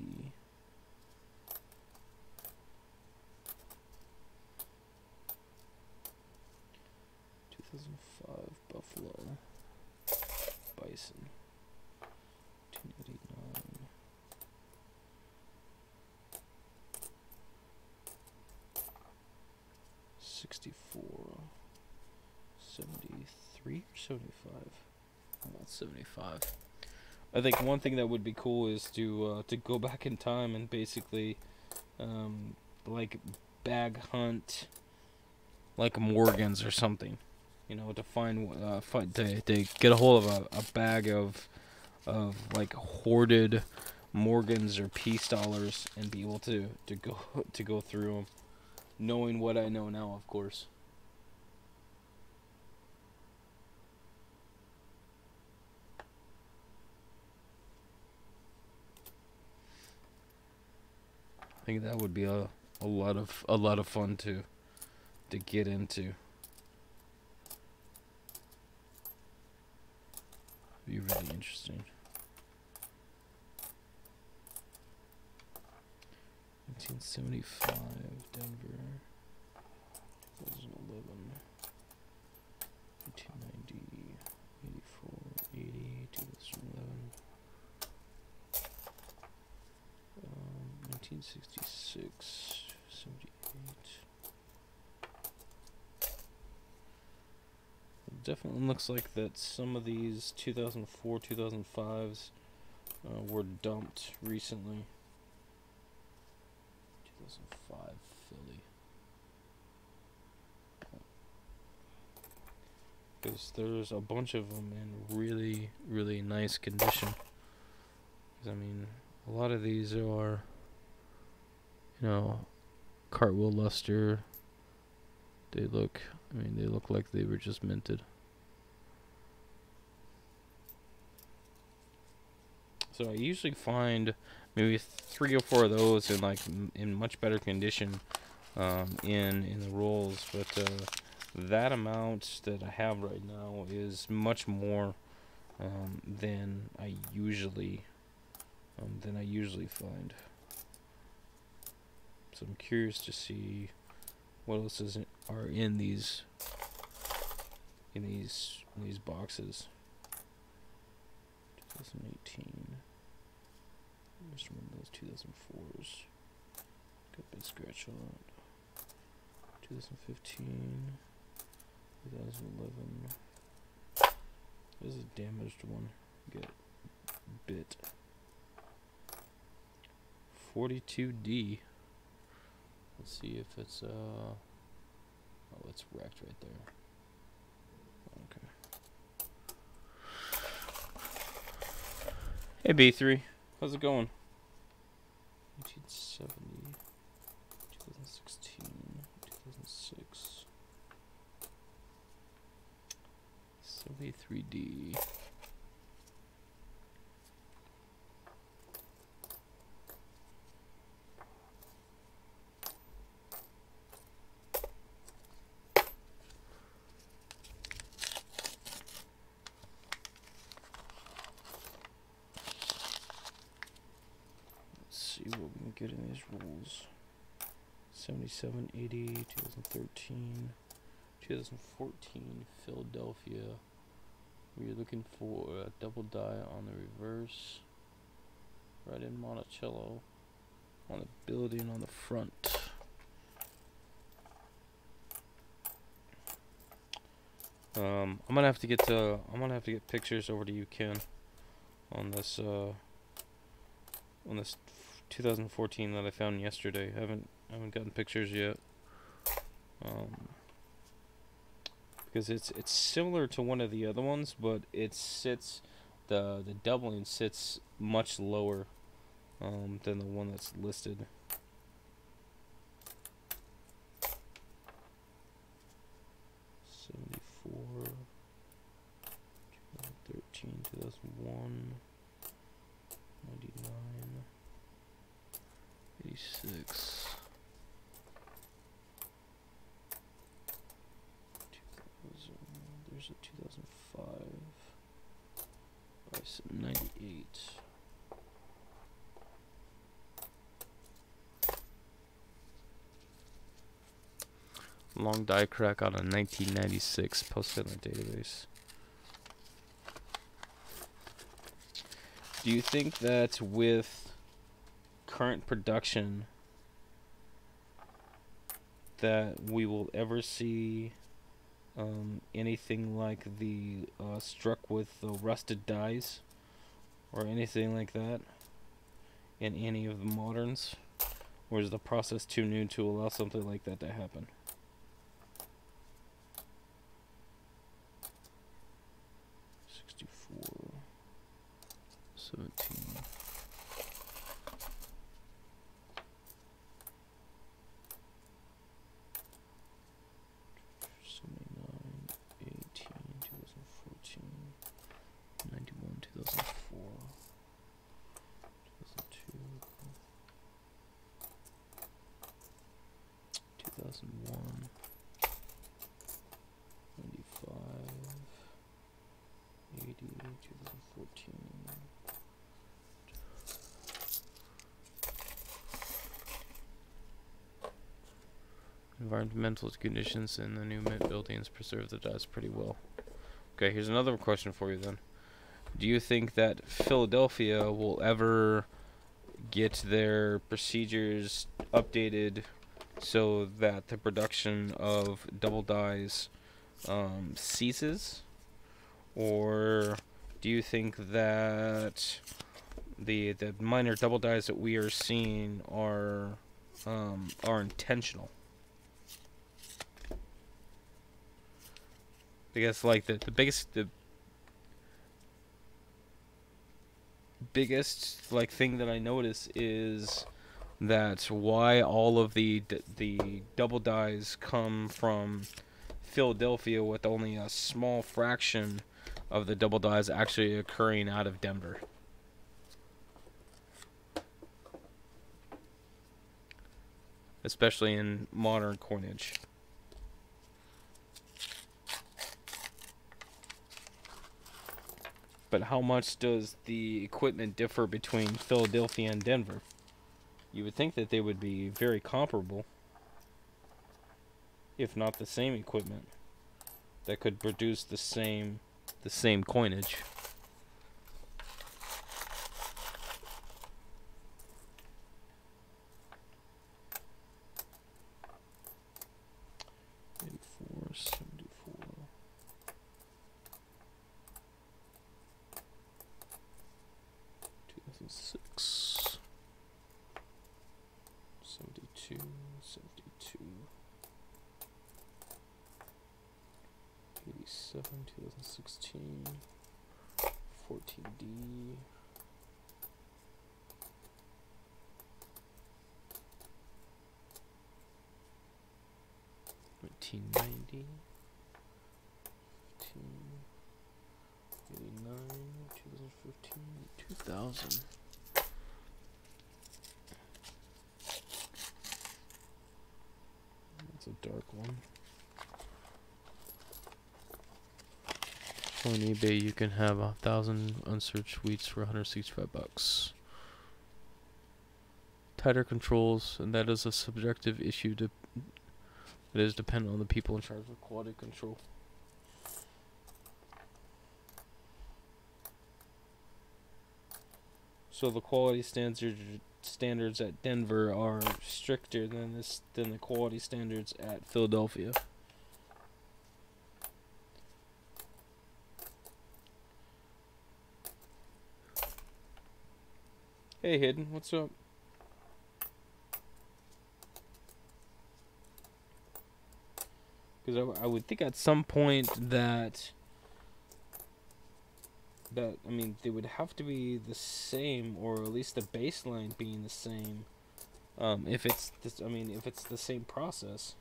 2005 Buffalo. Bison. 1989. 64. 73 or 75? About 75. I think one thing that would be cool is to go back in time and basically like bag hunt like Morgans or something, to to get a hold of a bag of like hoarded Morgans or peace dollars and be able to go to go through them, knowing what I know now, of course. I think that would be a lot of fun to get into. Be really interesting. 1975 Denver. 2011. 1990. 84. 80. 2011. 1966. 78. It definitely looks like that some of these 2004, 2005s were dumped recently. 2005 Philly. Because there's a bunch of them in really, really nice condition. Because, I mean, a lot of these are, cartwheel luster. They look like they were just minted. So I usually find maybe 3 or 4 of those in much better condition in the rolls, but that amount that I have right now is much more than I usually find. So I'm curious to see What else are in these boxes? 2018. Just remember those 2004s. Got a big scratch on it. 2015. 2011. This is a damaged one. Get bit. 42D. Let's see if it's oh, it's wrecked right there. Okay. Hey B3, how's it going? 1970, 2016, 2006, 73D. See what we can get in these rules. 77, 80, 2013, 2014, Philadelphia. We're looking for a double die on the reverse. Right in Monticello. On the building on the front. I'm gonna have to get pictures over to you, Ken, on this 2014 that I found yesterday. I haven't gotten pictures yet. Because it's similar to one of the other ones, but it sits the doubling sits much lower than the one that's listed. '74, 2013, 2001, 99, 86. 2000, there's a 2005. I said 98. Long die crack on a 1996 posted in the database. Do you think that with current production that we will ever see anything like the struck with the rusted dies or anything like that in any of the moderns? Or is the process too new to allow something like that to happen? 64, 17. 2001, 95, 80, 2014. Environmental conditions in the new mint buildings preserve the dies pretty well. Okay, here's another question for you then. Do you think that Philadelphia will ever get their procedures updated so that the production of double dies ceases? Or do you think that the minor double dies that we are seeing are intentional? I guess like the biggest like thing that I notice is that why all of the double dies come from Philadelphia, with only a small fraction of the double dies actually occurring out of Denver. Especially in modern coinage. But how much does the equipment differ between Philadelphia and Denver? You would think that they would be very comparable. if not the same equipment, that could produce the same coinage. Six, 72, 72, 87, 2016, 14D, 1990, 89, 2015, 2000. That's a dark one. On eBay, you can have 1,000 unsearched wheats for $165. Tighter controls, and that is a subjective issue. It is dependent on the people in charge of quality control. So the quality standards at Denver are stricter than the quality standards at Philadelphia. Hey, Hidden, what's up? Because I would think at some point that I mean, they would have to be the same, or at least the baseline being the same. If it's this, I mean, if it's the same process.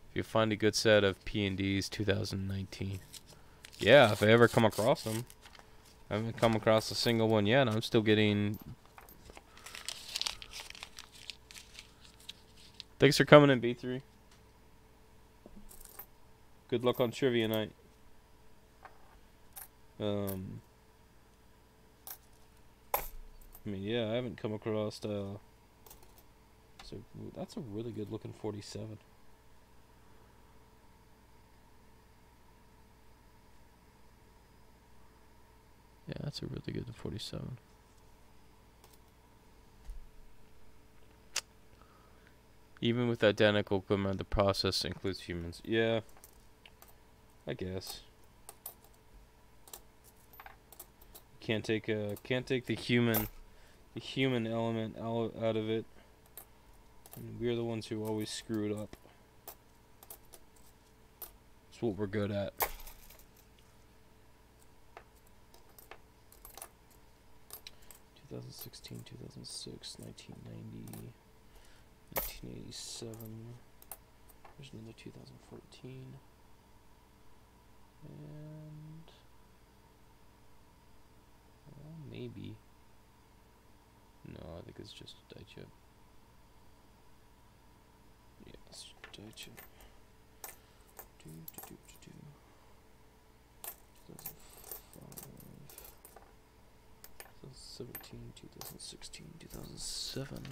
If you find a good set of P&Ds 2019. Yeah, if I ever come across them. I haven't come across a single one yet. I'm still getting... Thanks for coming in, B3. Good luck on trivia night. I mean, yeah, I haven't come across, so that's a really good looking 47. Yeah, that's a really good 47. Even with identical equipment, the process includes humans. Yeah, I guess. Can't take the human element out of it. And we're the ones who always screw it up. It's what we're good at. (2016, 2006, 1990, 1987). There's another 2014. And maybe. No, I think it's just a die chip. Yeah, it's die chip. 2005, 2017, 2016, 2007.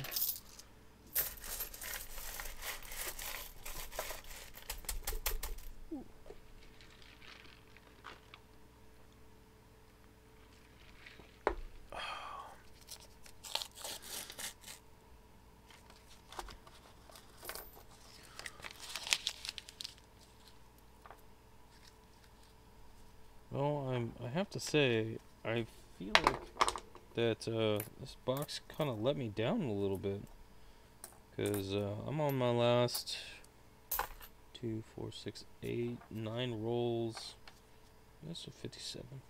Well, I have to say, I feel like that this box kind of let me down a little bit, because I'm on my last 2, 4, 6, 8, 9 rolls. That's a 57.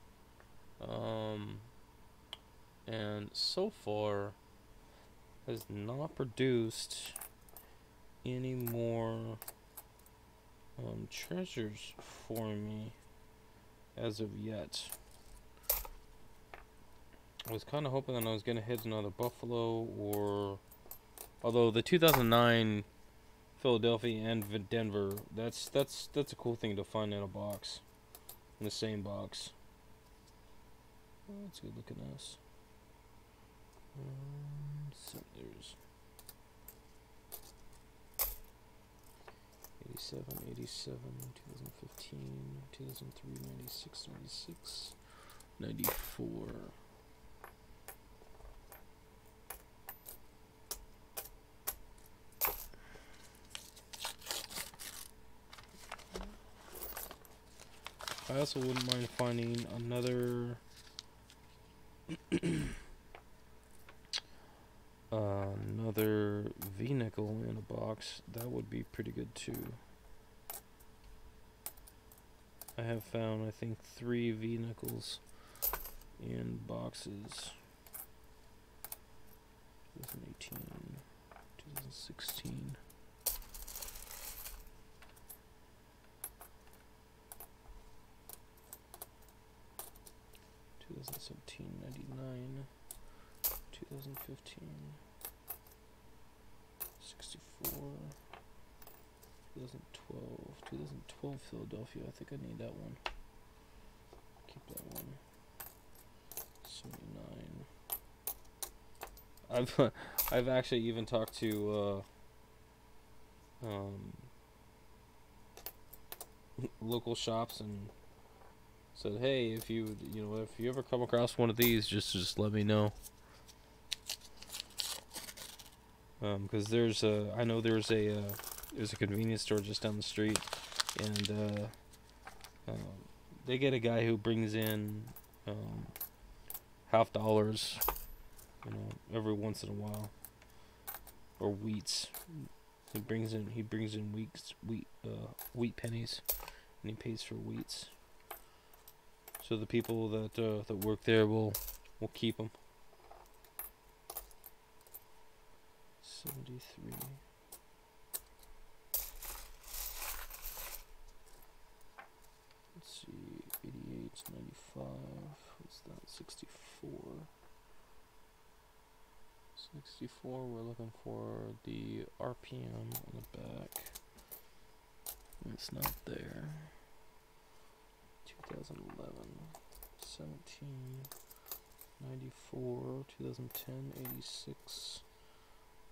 And so far has not produced any more treasures for me as of yet. I was kind of hoping that I was going to hit another Buffalo, or... Although the 2009 Philadelphia and Denver, that's a cool thing to find in a box. in the same box. Oh, that's a good looking S. So there's 87, 87, 2015, 2003, 96, 96, 94. I also wouldn't mind finding another another V-nickel in a box. That would be pretty good too. I have found, I think, 3 V-nickels in boxes. 2018, 2016. '17, 99, 2015, 64, 2012 Philadelphia. I think I need that one. Keep that one. 79. I've actually even talked to local shops and said, hey, if you ever come across one of these, just let me know. Because I know there's a convenience store just down the street, and they get a guy who brings in $50, every once in a while, or wheats. He brings in wheat pennies, and he pays for wheats. So the people that work there will keep them. 73. Let's see, 88, 95. What's that? 64. 64. We're looking for the RPM on the back. It's not there. 2011, 17, 94, 2010, 86,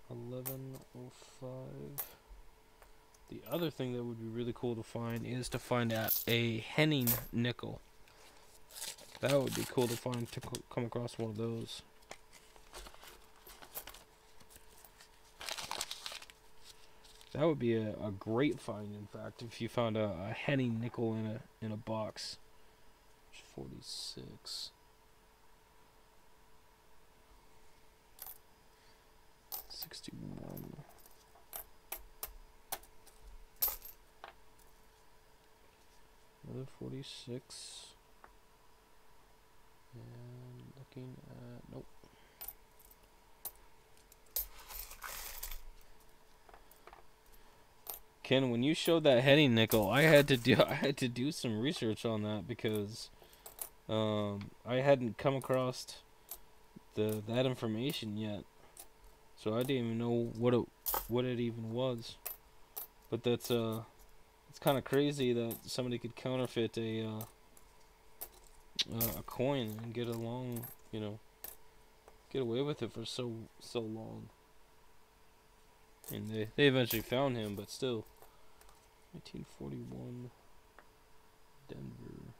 1105. The other thing that would be really cool to find is to find out a Henning nickel. That would be cool to find, to come across one of those. That would be a great find, in fact, if you found a Henning nickel in a box. 46. 61. Another 46. And looking at, nope. Ken, when you showed that Henning nickel, I had to do some research on that because I hadn't come across that information yet, so I didn't even know what it even was. But that's it's kind of crazy that somebody could counterfeit a coin and get away with it for so long. And they eventually found him, but still. 1941, Denver.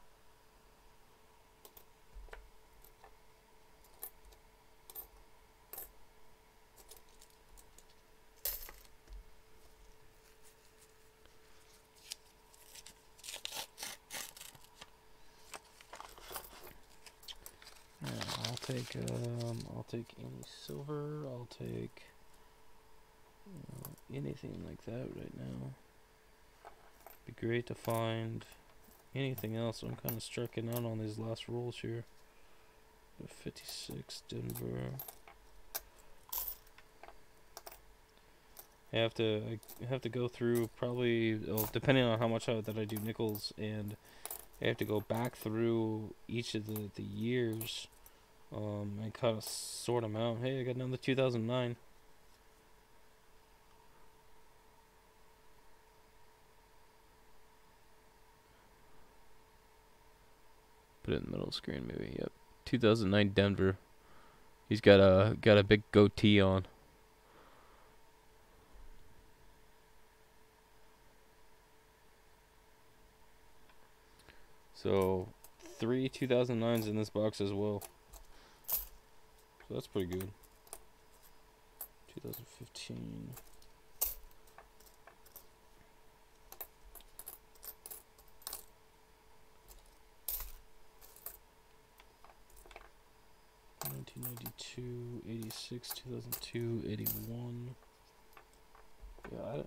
I'll take any silver. I'll take anything like that right now. Be great to find anything else. I'm kind of striking out on these last rolls here. 56 Denver. I have to go through probably, depending on how much that I do nickels, and I have to go back through each of the years and kind of sort them out. Hey, I got another 2009. Put it in the middle screen, maybe. Yep. 2009 Denver. He's got a big goatee on. So 3 2009s in this box as well. So that's pretty good. 2015. '92, 86, 2002, 81. Yeah,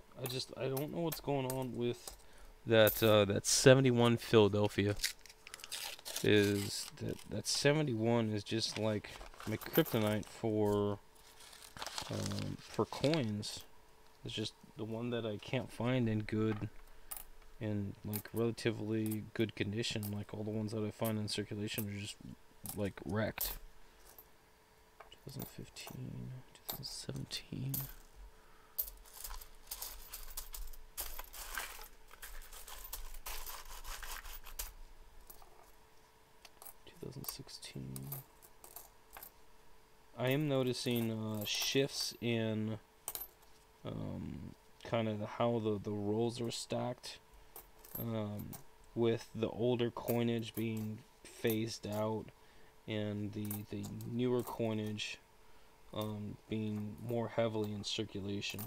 I don't know what's going on with that 71 Philadelphia. Is that 71 is just like my kryptonite for coins. It's just the one that I can't find in good and like relatively good condition. Like all the ones that I find in circulation are just like wrecked. 2015, 2017. I am noticing shifts in kind of how the rolls are stacked, with the older coinage being phased out and the newer coinage being more heavily in circulation.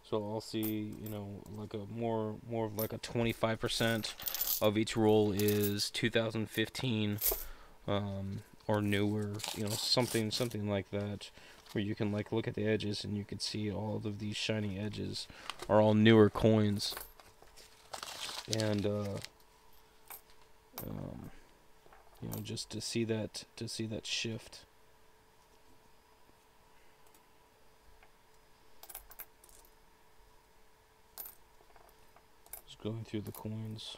So I'll see, you know, like a more of like a 25% of each roll is 2015 or newer, you know, something like that, where you can like look at the edges and you can see all of these shiny edges are all newer coins. And you know, just to see that shift. Going through the coins.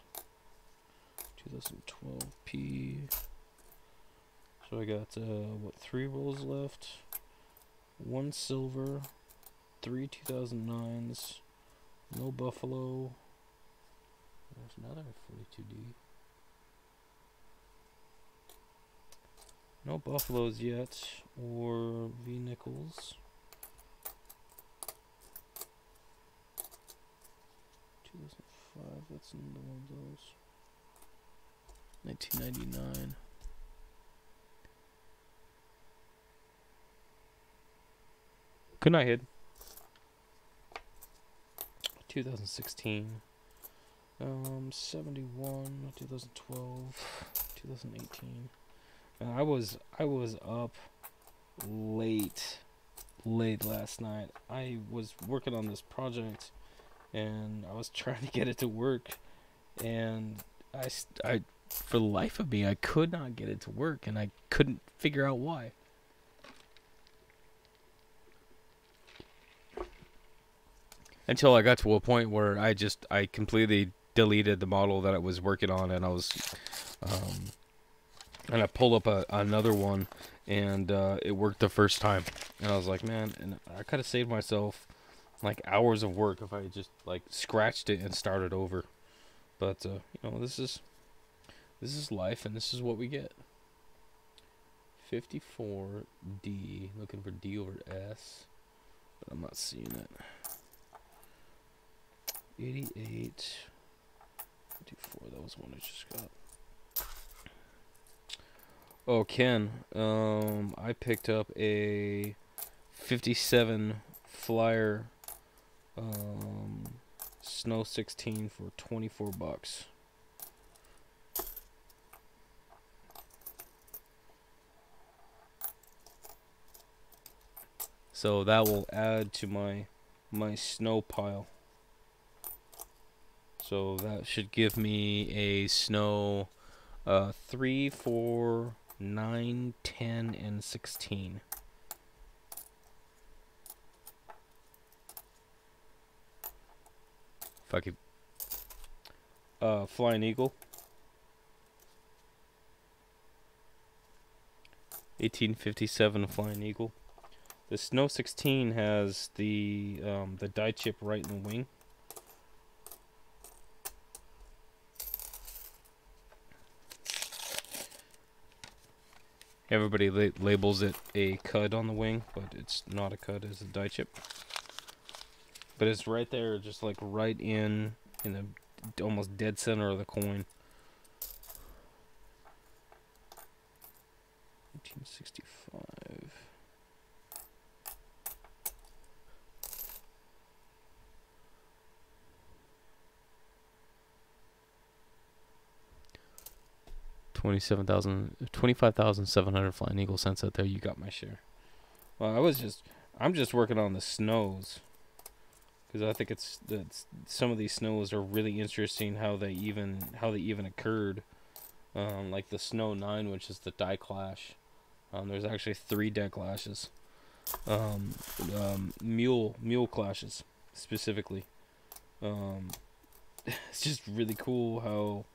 2012p. So I got what, 3 rolls left, 1 silver, 3 2009s, no buffalo. There's another 42D. No buffaloes yet, or V nickels. 2005, that's another one of those. 1999. Good night, Hid. 2016. 71, 2012, 2018. And I was up late last night. I was working on this project and I was trying to get it to work, and I for the life of me I could not get it to work, and I couldn't figure out why. Until I got to a point where I completely deleted the model that I was working on, and I was and I pulled up another one, and it worked the first time, and I was like, man, and I could have saved myself like hours of work if I just like scratched it and started over. But you know, this is life, and this is what we get. 54D, looking for D over S, but I'm not seeing it. 88, 54, that was one I just got. Oh, Ken, I picked up a 57 Flyer Snow 16 for $24. So that will add to my snow pile. So that should give me a snow 3, 4, 9, 10, and 16. If I could Flying Eagle. 1857 Flying Eagle. The Snow 16 has the die chip right in the wing. Everybody labels it a cud on the wing, but it's not a cud, it's a die chip. But it's right there, just like right in the almost dead center of the coin. 1865. $25,700 Flying Eagle cents out there. You got my share. Well, I'm just working on the snows, because I think it's some of these snows are really interesting. How they even occurred. Like the Snow 9, which is the die clash. There's actually 3 die clashes. Mule clashes specifically. It's just really cool how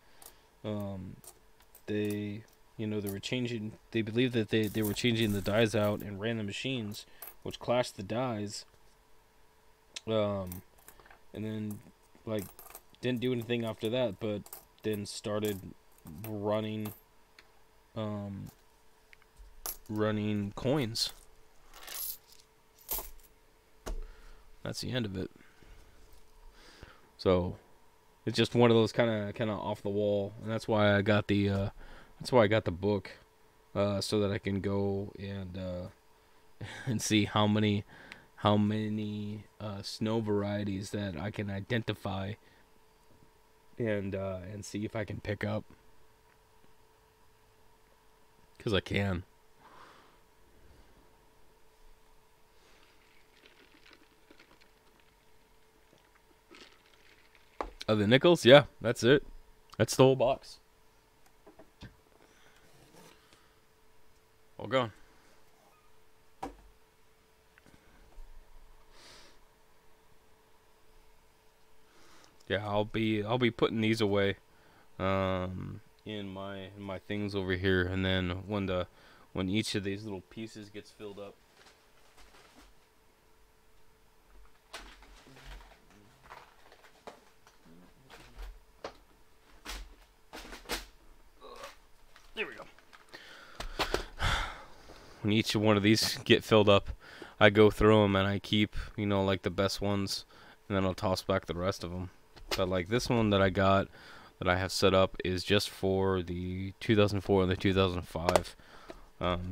they were changing. They believed that they were changing the dies out and ran the machines, which clashed the dies. And then like didn't do anything after that, but then started running coins. That's the end of it. So it's just one of those kind of off the wall, and that's why I got the book, so that I can go and see how many snow varieties that I can identify, and see if I can pick up, because I can. The nickels, yeah, that's it. That's the whole box. All gone. Yeah, I'll be putting these away, in my things over here, and then when each of these little pieces gets filled up. There we go. When each one of these get filled up, I go through them and I keep, like the best ones, and then I'll toss back the rest of them. But like this one that I got, that I have set up, is just for the 2004 and the 2005,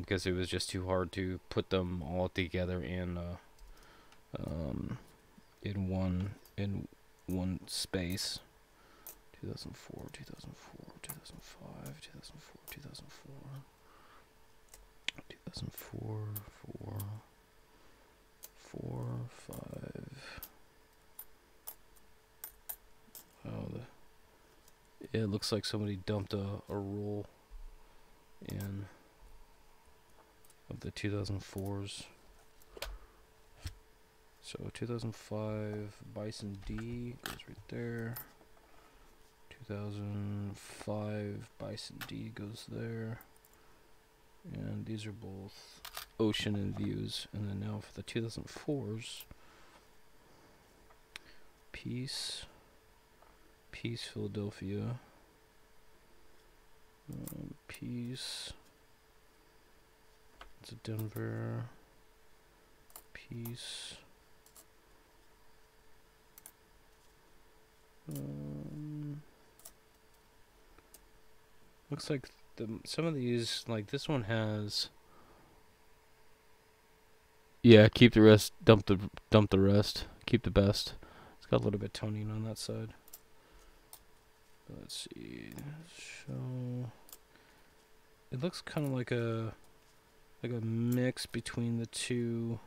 because it was just too hard to put them all together in one space. 2004, 2004, 2005, 2004, 2004, 2004, 4, 5. Oh, it looks like somebody dumped a roll in of the 2004s. So 2005 Bison D goes right there. 2005 Bison D goes there. And these are both Ocean and Views. And then now for the 2004s, Peace, Philadelphia, Peace, it's a Denver, Peace, looks like some of these, like this one has, yeah, keep the rest, dump the rest, keep the best. It's got a little bit of toning on that side. Let's see. Show. It looks kind of like a mix between the two.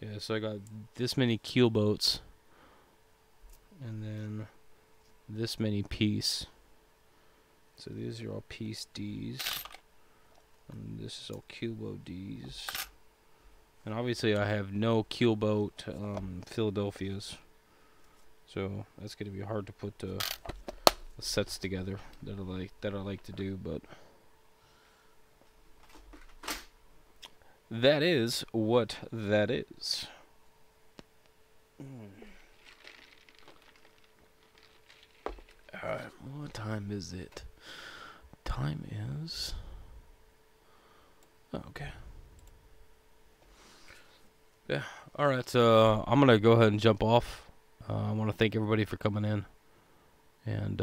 Yeah, so I got this many keel boats, and then this many piece. So these are all piece D's, and this is all keel boat D's. And obviously I have no keelboat Philadelphias, so that's gonna be hard to put the sets together that I like to do. But that is what that is. Alright, what time is it? Time is... oh, okay. Yeah, alright, I'm gonna go ahead and jump off. I want to thank everybody for coming in and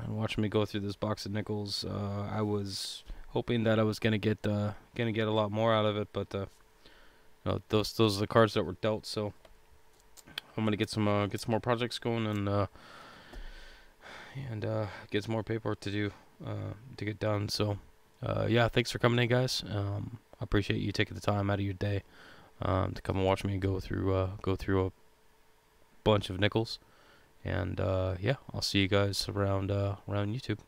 watching me go through this box of nickels. I was hoping that I was gonna get a lot more out of it, but no, those are the cards that were dealt. So I'm gonna get some more projects going and get some more paperwork to do to get done. So yeah, thanks for coming in, guys. I appreciate you taking the time out of your day to come and watch me go through a bunch of nickels. And yeah, I'll see you guys around YouTube.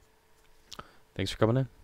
Thanks for coming in.